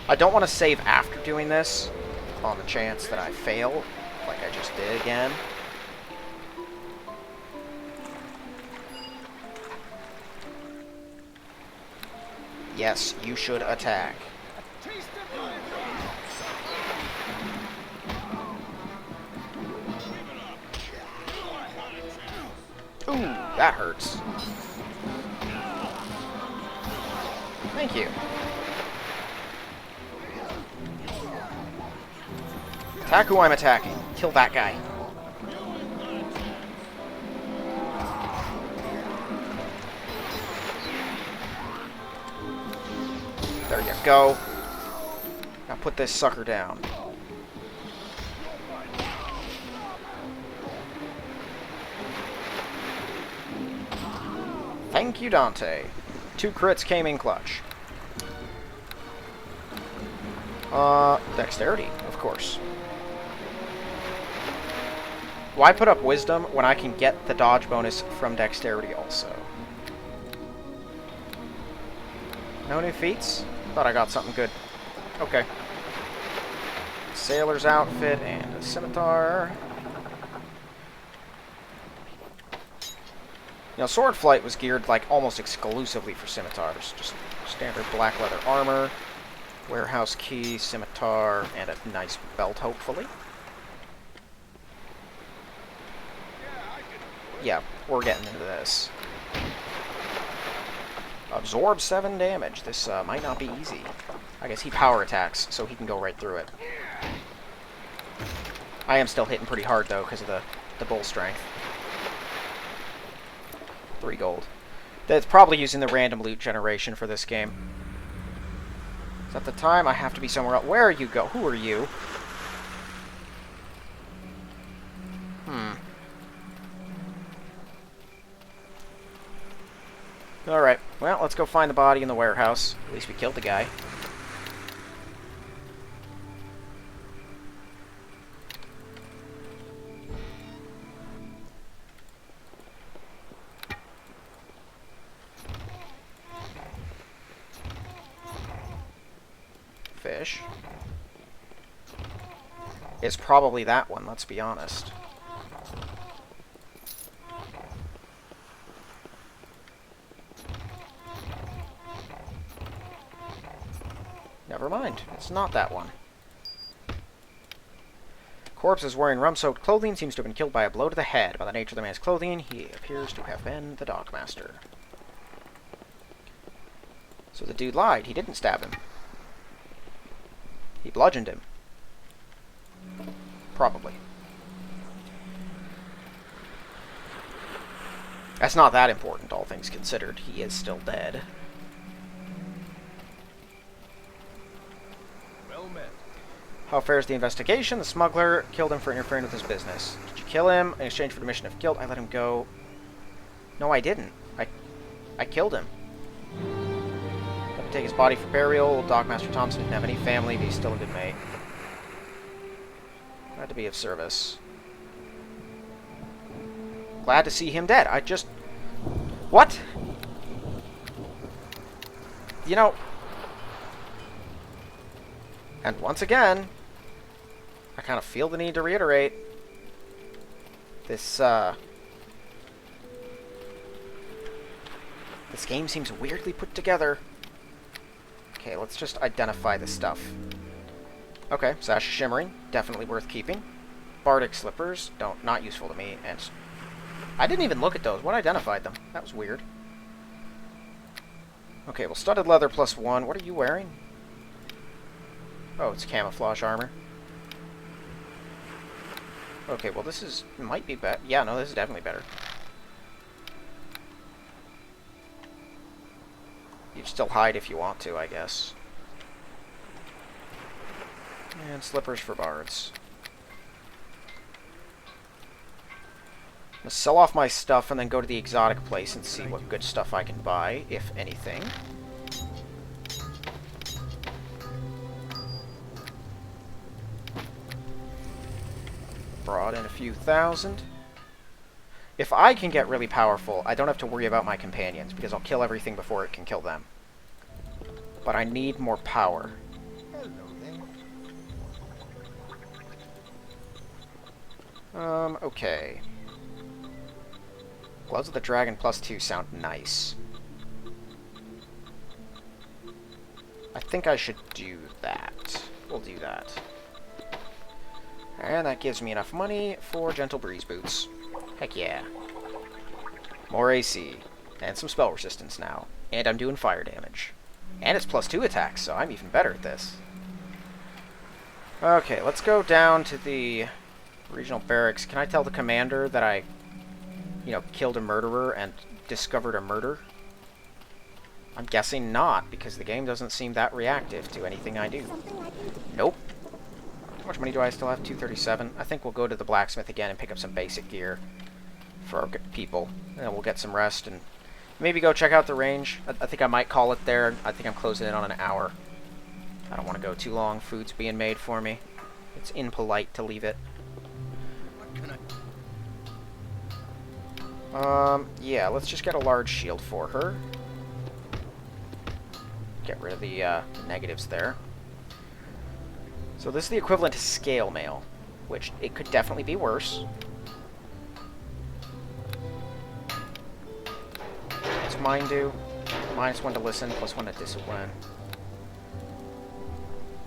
I don't want to save after doing this, on the chance that I fail, like I just did again. Yes, you should attack. Ooh, that hurts. Thank you. Attack who I'm attacking. Kill that guy. There you go. Now put this sucker down. Thank you, Dante. 2 crits came in clutch. Dexterity, of course. Why put up wisdom when I can get the dodge bonus from dexterity also? No new feats? Thought I got something good. Okay. Sailor's outfit and a scimitar. You know, sword flight was geared like almost exclusively for scimitars. Just standard black leather armor, warehouse key, scimitar, and a nice belt, hopefully. Yeah, we're getting into this. Absorb 7 damage. This might not be easy. I guess he power attacks, so he can go right through it. I am still hitting pretty hard, though, because of the bull strength. 3 gold. That's probably using the random loot generation for this game. So at the time, I have to be somewhere else. Where are you go? Who are you? Alright, well, let's go find the body in the warehouse. At least we killed the guy. Fish. It's probably that one, let's be honest. Never mind, it's not that one. Corpse is wearing rum-soaked clothing, seems to have been killed by a blow to the head. By the nature of the man's clothing, he appears to have been the dockmaster. So the dude lied, he didn't stab him. He bludgeoned him. Probably. That's not that important, all things considered. He is still dead. How fares the investigation? The smuggler killed him for interfering with his business. Did you kill him in exchange for the mission of guilt? I let him go. No, I didn't. I killed him. Got to take his body for burial. Dockmaster Thompson didn't have any family, but he's still a good mate. Glad to be of service. Glad to see him dead. I just... What? You know... And once again, I kind of feel the need to reiterate this, this game seems weirdly put together. Okay, let's just identify this stuff. Okay, Sash of Shimmering, definitely worth keeping. Bardic Slippers, not useful to me, and I didn't even look at those. What identified them? That was weird. Okay, well, Studded Leather +1. What are you wearing? Oh, it's camouflage armor. Okay, well this is... might be better. Yeah, no, this is definitely better. You'd still hide if you want to, I guess. And slippers for bards. I'm gonna sell off my stuff and then go to the exotic place and see what good stuff I can buy, if anything. Brought in a few thousand. If I can get really powerful, I don't have to worry about my companions, because I'll kill everything before it can kill them. But I need more power. Okay. Gloves of the Dragon +2 sound nice. I think I should do that. We'll do that. And that gives me enough money for Gentle Breeze Boots. Heck yeah. More AC. And some spell resistance now. And I'm doing fire damage. And it's +2 attacks, so I'm even better at this. Okay, let's go down to the regional barracks. Can I tell the commander that I, killed a murderer and discovered a murder? I'm guessing not, because the game doesn't seem that reactive to anything I do. Nope. How much money do I still have? 237. I think we'll go to the blacksmith again and pick up some basic gear for our people. And then we'll get some rest and maybe go check out the range. I think I might call it there. I think I'm closing in on an hour. I don't want to go too long. Food's being made for me. It's impolite to leave it. Yeah, let's just get a large shield for her. Get rid of the negatives there. So this is the equivalent to scale mail, which it could definitely be worse. What's mine do? -1 to listen, +1 to discipline.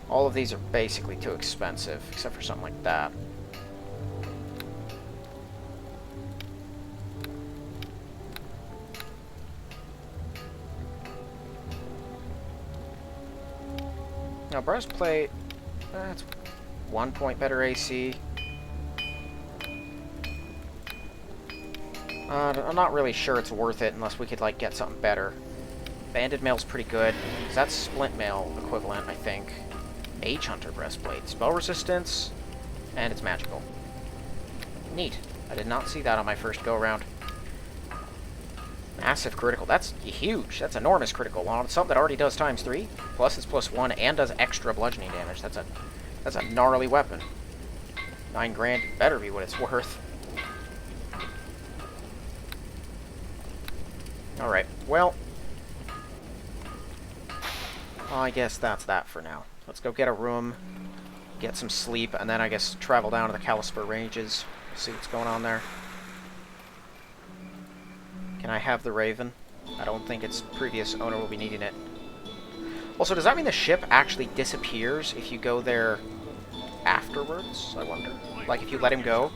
All of these are basically too expensive, except for something like that. Now, breastplate, that's 1 point better AC. I'm not really sure it's worth it unless we could, get something better. Banded mail's pretty good. That's splint mail equivalent, I think. Mage Hunter breastplate. Spell resistance, and it's magical. Neat. I did not see that on my first go-around. Massive critical. That's huge. That's enormous critical. On something that already does ×3, plus it's +1, and does extra bludgeoning damage. That's a gnarly weapon. 9 grand better be what it's worth. Alright, well, I guess that's that for now. Let's go get a room, get some sleep, and then I guess travel down to the Kalispur Ranges, see what's going on there. Can I have the Raven? I don't think its previous owner will be needing it. Also, does that mean the ship actually disappears if you go there afterwards, I wonder? Like, if you let him go?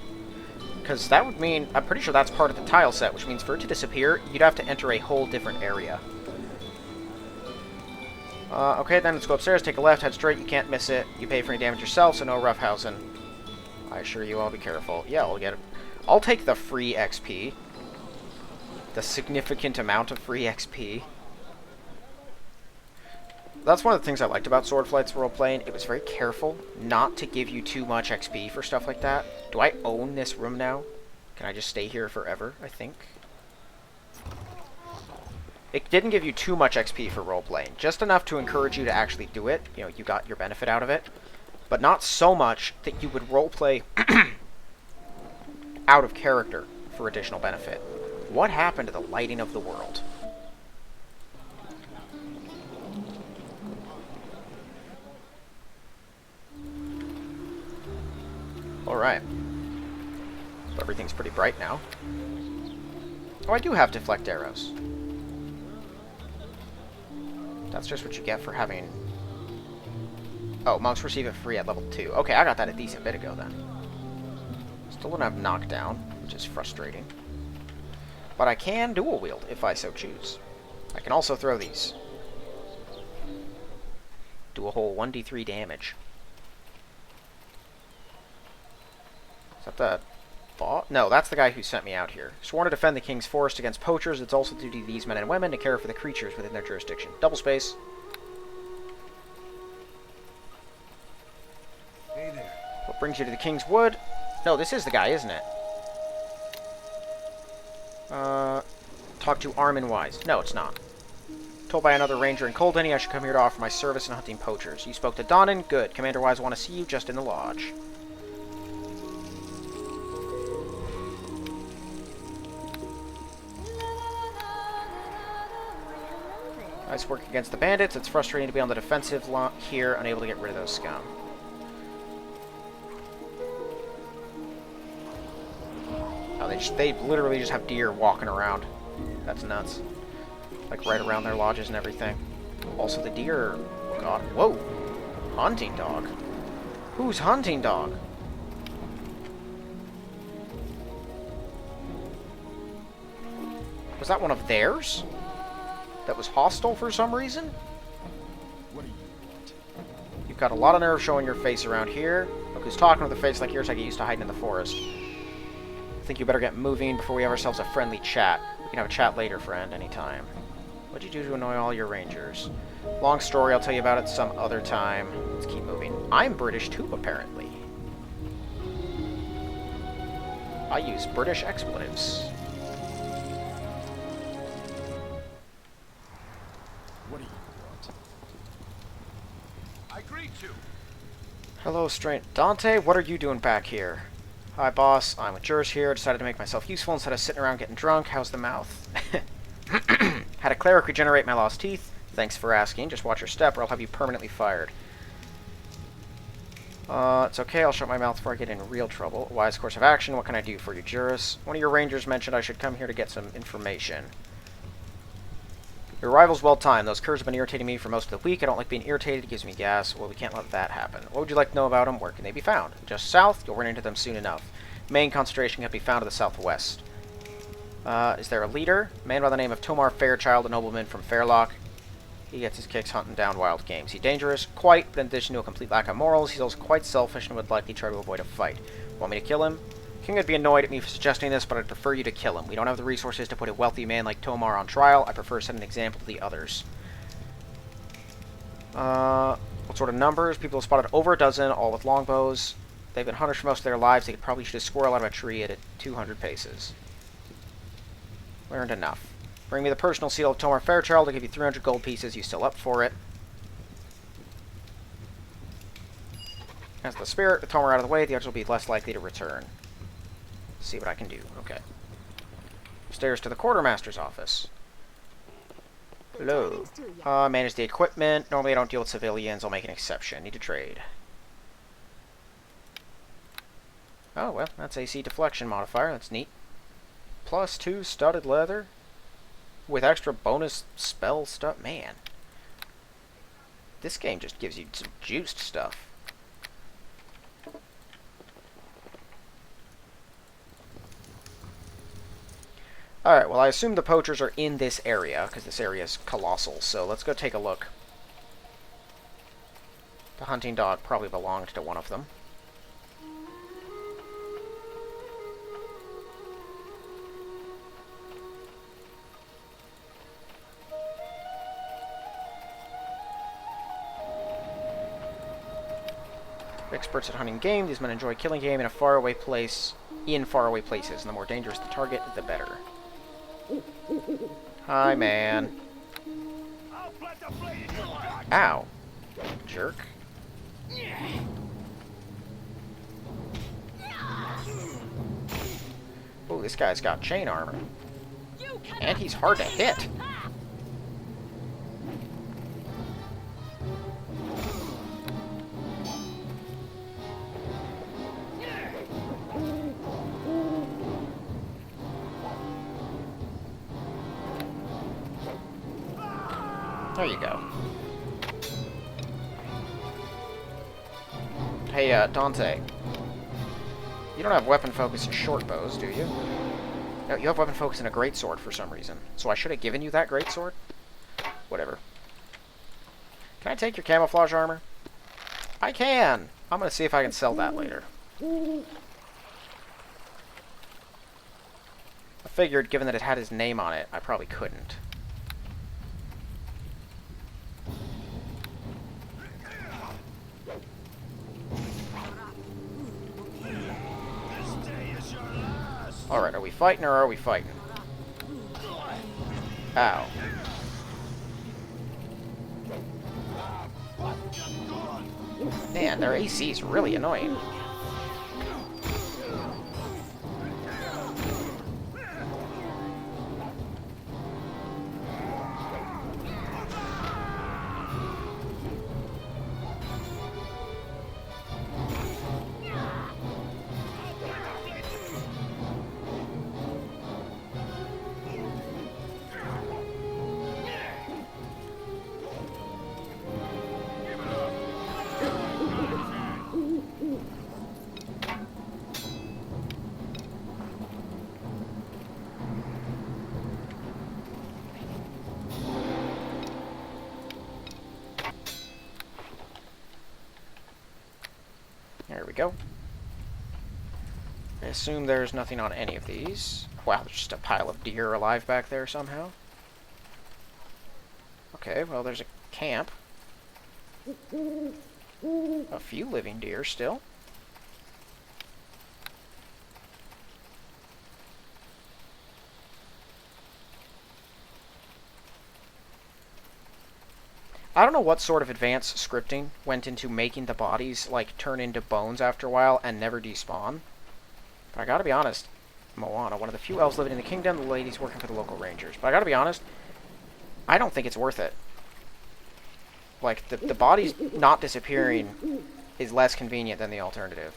Because that would mean, I'm pretty sure that's part of the tile set, which means for it to disappear, you'd have to enter a whole different area. Okay, then let's go upstairs, take a left, head straight, you can't miss it. You pay for any damage yourself, so no roughhousing. I assure you I'll be careful. Yeah, I'll get it. I'll take the free XP. The significant amount of free XP. That's one of the things I liked about Swordflight's role-playing. It was very careful not to give you too much XP for stuff like that. Do I own this room now? Can I just stay here forever, I think? It didn't give you too much XP for role-playing. Just enough to encourage you to actually do it. You know, you got your benefit out of it. But not so much that you would role-play out of character for additional benefit. What happened to the lighting of the world? Alright. Everything's pretty bright now. Oh, I do have deflect arrows. That's just what you get for having... Oh, monks receive it free at level 2. Okay, I got that a decent bit ago then. Still don't have knockdown, which is frustrating. But I can dual wield if I so choose. I can also throw these. Do a whole 1d3 damage. Is that the boss? No, that's the guy who sent me out here. Sworn to defend the king's forest against poachers, it's also duty to these men and women to care for the creatures within their jurisdiction. Double space. Hey there. What brings you to the King's Wood? No, this is the guy, isn't it? Talk to Armin Wise. No, it's not. Told by another ranger in Culdeny I should come here to offer my service in hunting poachers. You spoke to Donnan? Good. Commander Wise will want to see you just in the lodge. Nice work against the bandits. It's frustrating to be on the defensive here, unable to get rid of those scum. Oh, they literally just have deer walking around. That's nuts. Like right around their lodges and everything. Also the deer... Oh god. Whoa! Hunting dog. Who's hunting dog? Was that one of theirs? That was hostile for some reason? What do you want? You've got a lot of nerve showing your face around here. Look who's talking with a face like yours I get used to hiding in the forest. I think you better get moving before we have ourselves a friendly chat. We can have a chat later, friend, anytime. What'd you do to annoy all your rangers? Long story, I'll tell you about it some other time. Let's keep moving. I'm British too, apparently. I use British expletives. What do you want? I greet you. Hello, Strain. Dante, what are you doing back here? Hi, boss. I'm with Jurors here. Decided to make myself useful instead of sitting around getting drunk. How's the mouth? Had a cleric regenerate my lost teeth. Thanks for asking. Just watch your step or I'll have you permanently fired. It's okay. I'll shut my mouth before I get in real trouble. Wise course of action. What can I do for you, Jurors? One of your rangers mentioned I should come here to get some information. Your arrival's well timed. Those curs have been irritating me for most of the week. I don't like being irritated. It gives me gas. Well, we can't let that happen. What would you like to know about them? Where can they be found? Just south. You'll run into them soon enough. Main concentration can be found to the southwest. Is there a leader? A man by the name of Tomar Fairchild, a nobleman from Fairlock. He gets his kicks hunting down wild games. He's dangerous? Quite, but in addition to a complete lack of morals, he's also quite selfish and would likely try to avoid a fight. Want me to kill him? King would be annoyed at me for suggesting this, but I'd prefer you to kill him. We don't have the resources to put a wealthy man like Tomar on trial. I prefer to set an example to the others. What sort of numbers? People have spotted over a dozen, all with longbows. They've been hunters for most of their lives. They could probably shoot a squirrel out of a tree at 200 paces. Learned enough. Bring me the personal seal of Tomar Fairchild. I'll give you 300 gold pieces. You still up for it? As the spirit, with Tomar out of the way, the others will be less likely to return. See what I can do. Okay. Stairs to the quartermaster's office. Hello. Manage the equipment. Normally I don't deal with civilians. I'll make an exception. Need to trade. Oh, well, that's AC deflection modifier. That's neat. +2 studded leather. With extra bonus spell stuff. Man. This game just gives you some juiced stuff. Alright, well I assume the poachers are in this area, because this area is colossal, so let's go take a look. The hunting dog probably belonged to one of them. Experts at hunting game. These men enjoy killing game in a faraway place, in faraway places, and the more dangerous the target, the better. Hi, man. Ow. Jerk. Oh, this guy's got chain armor. And he's hard to hit. There you go. Hey, Dante. You don't have weapon focus in short bows, do you? No, you have weapon focus in a greatsword for some reason. So I should have given you that greatsword? Whatever. Can I take your camouflage armor? I can! I'm gonna see if I can sell that later. I figured, given that it had his name on it, I probably couldn't. Alright, are we fighting or are we fighting? Ow. Man, their AC is really annoying. There we go. I assume there's nothing on any of these. Wow, there's just a pile of deer alive back there somehow. Okay, well, there's a camp. A few living deer still. I don't know what sort of advanced scripting went into making the bodies, like, turn into bones after a while and never despawn. But I gotta be honest, Moana, one of the few elves living in the kingdom, the lady's working for the local rangers. But I gotta be honest, I don't think it's worth it. Like, the bodies not disappearing is less convenient than the alternative.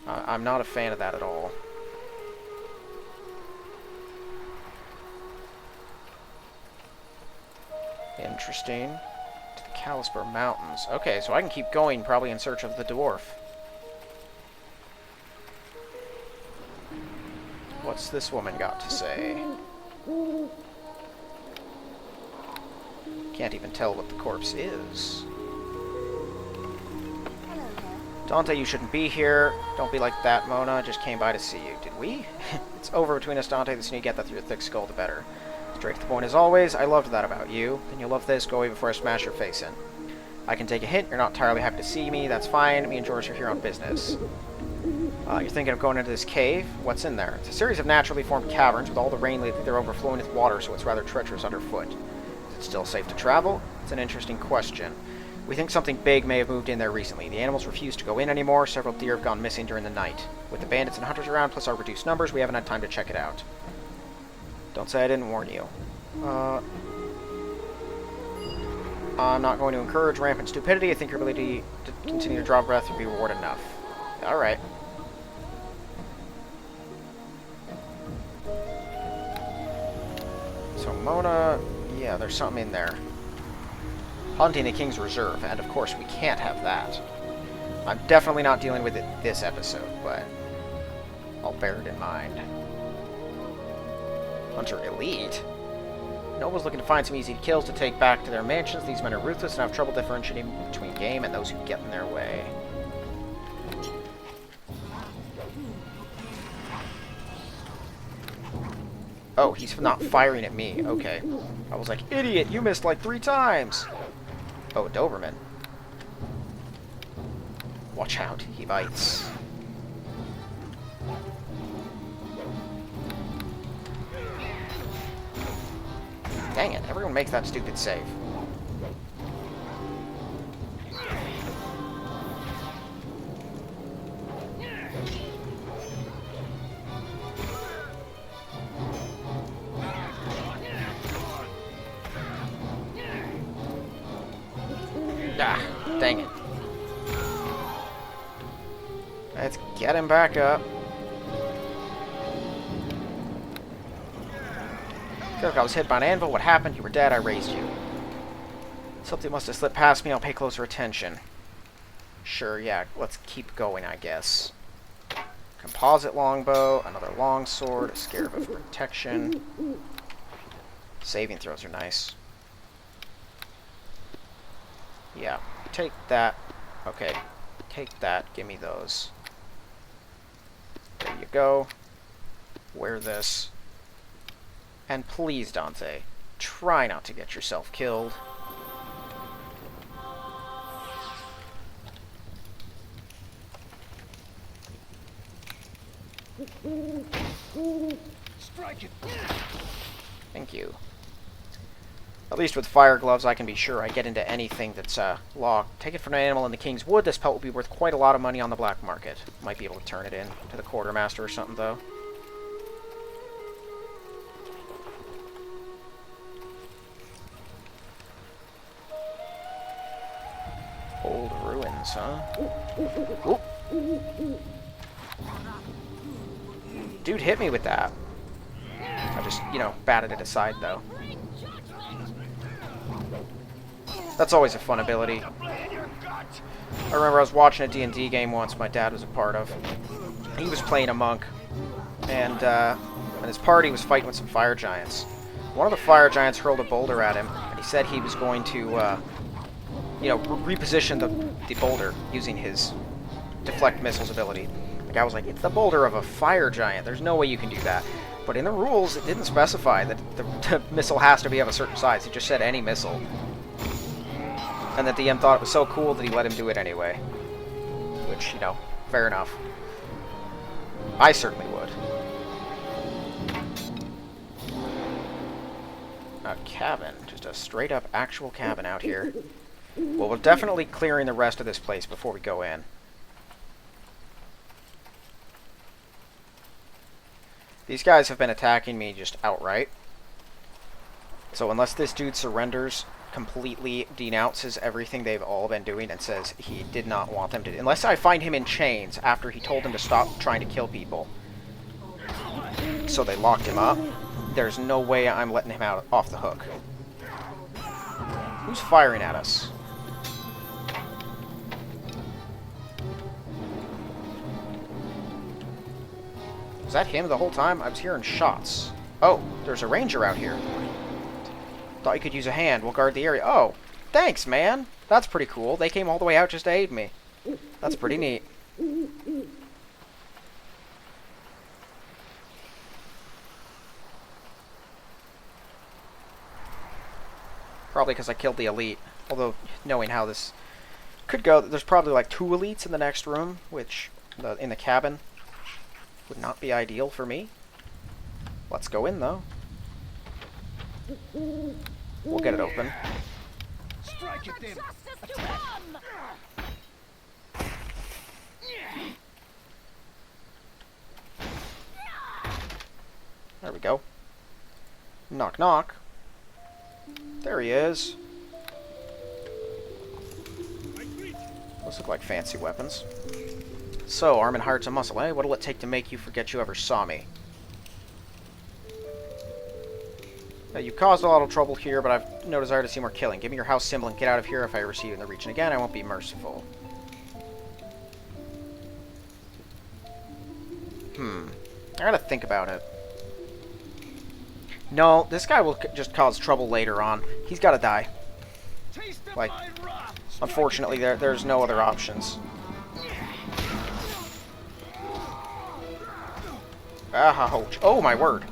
I'm not a fan of that at all. Interesting. To the Calispur Mountains. Okay, so I can keep going, probably in search of the dwarf. What's this woman got to say? Can't even tell what the corpse is. Dante, you shouldn't be here. Don't be like that, Mona. Just came by to see you. Did we? It's over between us, Dante. The sooner you get that through your thick skull, the better. Straight to the point as always. I loved that about you. Then you'll love this. Go away before I smash your face in. I can take a hint. You're not entirely happy to see me. That's fine. Me and George are here on business. You're thinking of going into this cave? What's in there? It's a series of naturally formed caverns. With all the rain lately, they're overflowing with water, so it's rather treacherous underfoot. Is it still safe to travel? It's an interesting question. We think something big may have moved in there recently. The animals refuse to go in anymore. Several deer have gone missing during the night. With the bandits and hunters around, plus our reduced numbers, we haven't had time to check it out. Don't say I didn't warn you. I'm not going to encourage rampant stupidity. I think your ability to continue to draw breath would be reward enough. Alright. So Mona... yeah, there's something in there. Hunting the King's Reserve, and of course we can't have that. I'm definitely not dealing with it this episode, but I'll bear it in mind. Hunter Elite? Nobles looking to find some easy kills to take back to their mansions. These men are ruthless and have trouble differentiating between game and those who get in their way. Oh, he's not firing at me. Okay. I was like, idiot, you missed like 3 times! Oh, a Doberman. Watch out, he bites. Dang it, everyone makes that stupid save. Ah, dang it. Let's get him back up. I feel like I was hit by an anvil. What happened? You were dead. I raised you. Something must have slipped past me. I'll pay closer attention. Sure, yeah. Let's keep going, I guess. Composite longbow, another longsword, a scarab of protection. Saving throws are nice. Yeah, take that. Okay, take that. Give me those. There you go. Wear this. And please, Dante, try not to get yourself killed. Strike it. Thank you. At least with fire gloves, I can be sure I get into anything that's locked. Take it from an animal in the King's Wood. This pelt will be worth quite a lot of money on the black market. Might be able to turn it in to the quartermaster or something, though. Old ruins, huh? Oop. Dude hit me with that. I just, you know, batted it aside, though. That's always a fun ability. I remember I was watching a D&D game once my dad was a part of. He was playing a monk, and his party was fighting with some fire giants. One of the fire giants hurled a boulder at him, and he said he was going to, you know, reposition the boulder using his deflect missiles ability. The guy was like, it's the boulder of a fire giant. There's no way you can do that. But in the rules, it didn't specify that the missile has to be of a certain size. It just said any missile. And the DM thought it was so cool that he let him do it anyway. Which, you know, fair enough. I certainly would. A cabin. Just a straight-up actual cabin out here. Well, we're definitely clearing the rest of this place before we go in. These guys have been attacking me just outright. So unless this dude surrenders, completely denounces everything they've all been doing, and says he did not want them to... Unless I find him in chains after he told them to stop trying to kill people. So they locked him up. There's no way I'm letting him out off the hook. Who's firing at us? Was that him the whole time? I was hearing shots. Oh, there's a ranger out here. Thought you could use a hand. We'll guard the area. Oh, thanks, man. That's pretty cool. They came all the way out just to aid me. That's pretty neat. Probably because I killed the elite. Although, knowing how this could go, there's probably like 2 elites in the next room, which, in the cabin, would not be ideal for me. Let's go in, though. We'll get it open. Strike it, then. There we go. Knock, knock. There he is. Those look like fancy weapons. So, arm and heart's a muscle, eh? What'll it take to make you forget you ever saw me? Now, you caused a lot of trouble here, but I've no desire to see more killing. Give me your house symbol and get out of here. If I ever see you in the region again, I won't be merciful. I gotta think about it. No, this guy will just cause trouble later on. He's gotta die. Like, unfortunately, there's no other options. Oh my word.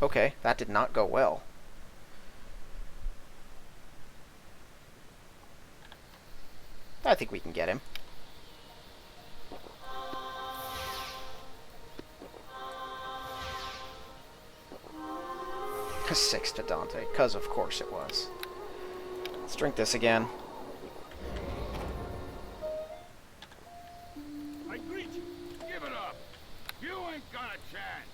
Okay, that did not go well. I think we can get him. A 6 to Dante, because of course it was. Let's drink this again. I greet you. Give it up. You ain't got a chance.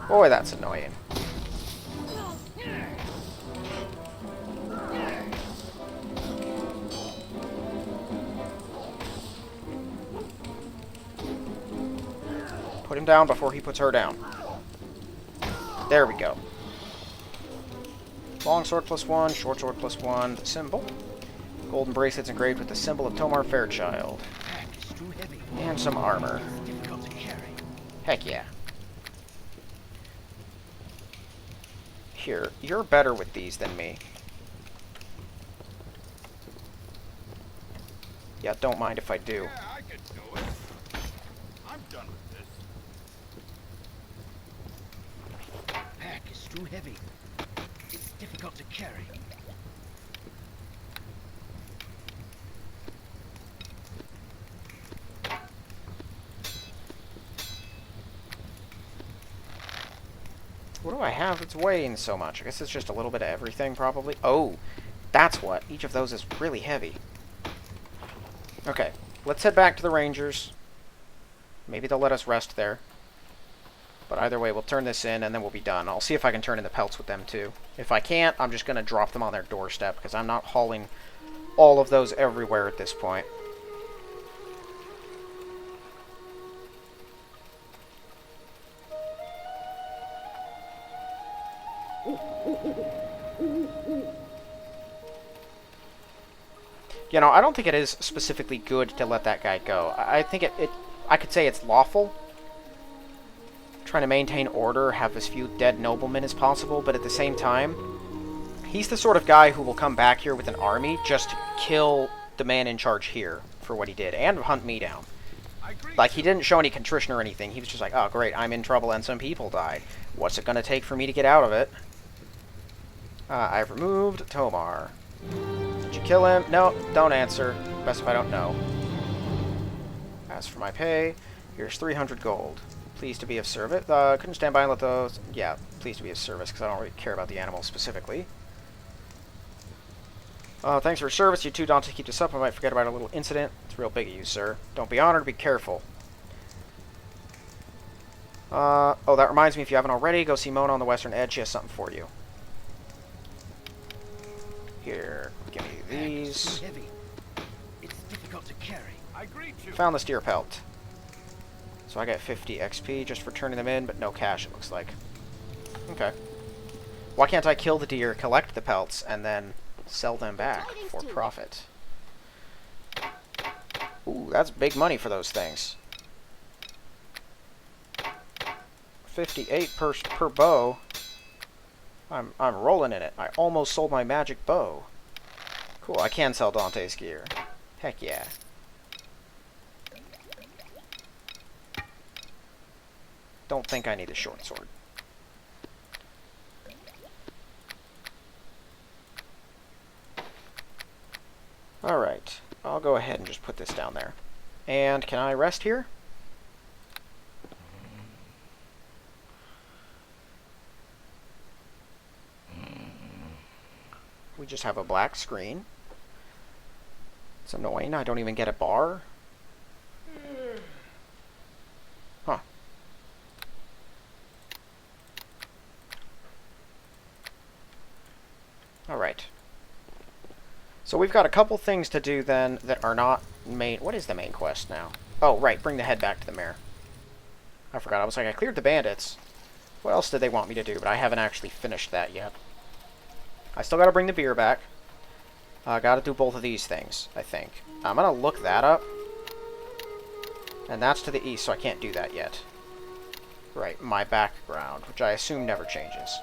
Boy, that's annoying. Put him down before he puts her down. There we go. Long sword +1, short sword +1, the symbol. Golden bracelets engraved with the symbol of Tomar Fairchild. And some armor. Heck yeah. Here, you're better with these than me. Yeah, don't mind if I do. Yeah, I can do it. I'm done with this. Pack is too heavy. It's difficult to carry. What do I have that's weighing so much? I guess it's just a little bit of everything, probably. Oh, that's what. Each of those is really heavy. Okay, let's head back to the Rangers. Maybe they'll let us rest there. But either way, we'll turn this in, and then we'll be done. I'll see if I can turn in the pelts with them, too. If I can't, I'm just going to drop them on their doorstep, because I'm not hauling all of those everywhere at this point. You know, I don't think it is specifically good to let that guy go. I think I could say it's lawful. Trying to maintain order, have as few dead noblemen as possible, but at the same time, he's the sort of guy who will come back here with an army just to kill the man in charge here for what he did, and hunt me down. Like, he didn't show any contrition or anything. He was just like, oh, great, I'm in trouble and some people died. What's it going to take for me to get out of it? I've removed Tomar. Did you kill him? No, don't answer. Best if I don't know. As for my pay, here's 300 gold. Pleased to be of service. Couldn't stand by and let those... Yeah, pleased to be of service, because I don't really care about the animals specifically. Thanks for your service. You too, Dante. Keep this up. I might forget about a little incident. It's real big of you, sir. Don't be honored. Be careful. Oh, that reminds me, if you haven't already, go see Mona on the western edge. She has something for you. Here, give me these. It's difficult to carry. I greet you. Found the steer pelt. So I got 50 XP just for turning them in, but no cash, it looks like. Okay. Why can't I kill the deer, collect the pelts, and then sell them back for profit? Ooh, that's big money for those things. 58 per bow. I'm rolling in it. I almost sold my magic bow. Cool, I can sell Dante's gear. Heck yeah. Don't think I need a short sword. Alright, I'll go ahead and just put this down there. And can I rest here? We just have a black screen. It's annoying. I don't even get a bar. Huh. Alright. So we've got a couple things to do then that are not main... What is the main quest now? Oh, right. Bring the head back to the mayor. I forgot. I was like, I cleared the bandits. What else did they want me to do? But I haven't actually finished that yet. I still gotta bring the beer back. I gotta do both of these things, I think. I'm gonna look that up. And that's to the east, so I can't do that yet. Right, my background, which I assume never changes.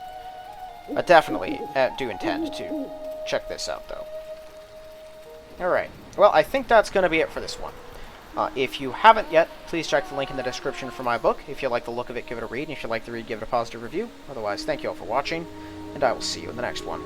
I definitely do intend to check this out, though. Alright, well, I think that's going to be it for this one. If you haven't yet, please check the link in the description for my book. If you like the look of it, give it a read, and if you like the read, give it a positive review. Otherwise, thank you all for watching, and I will see you in the next one.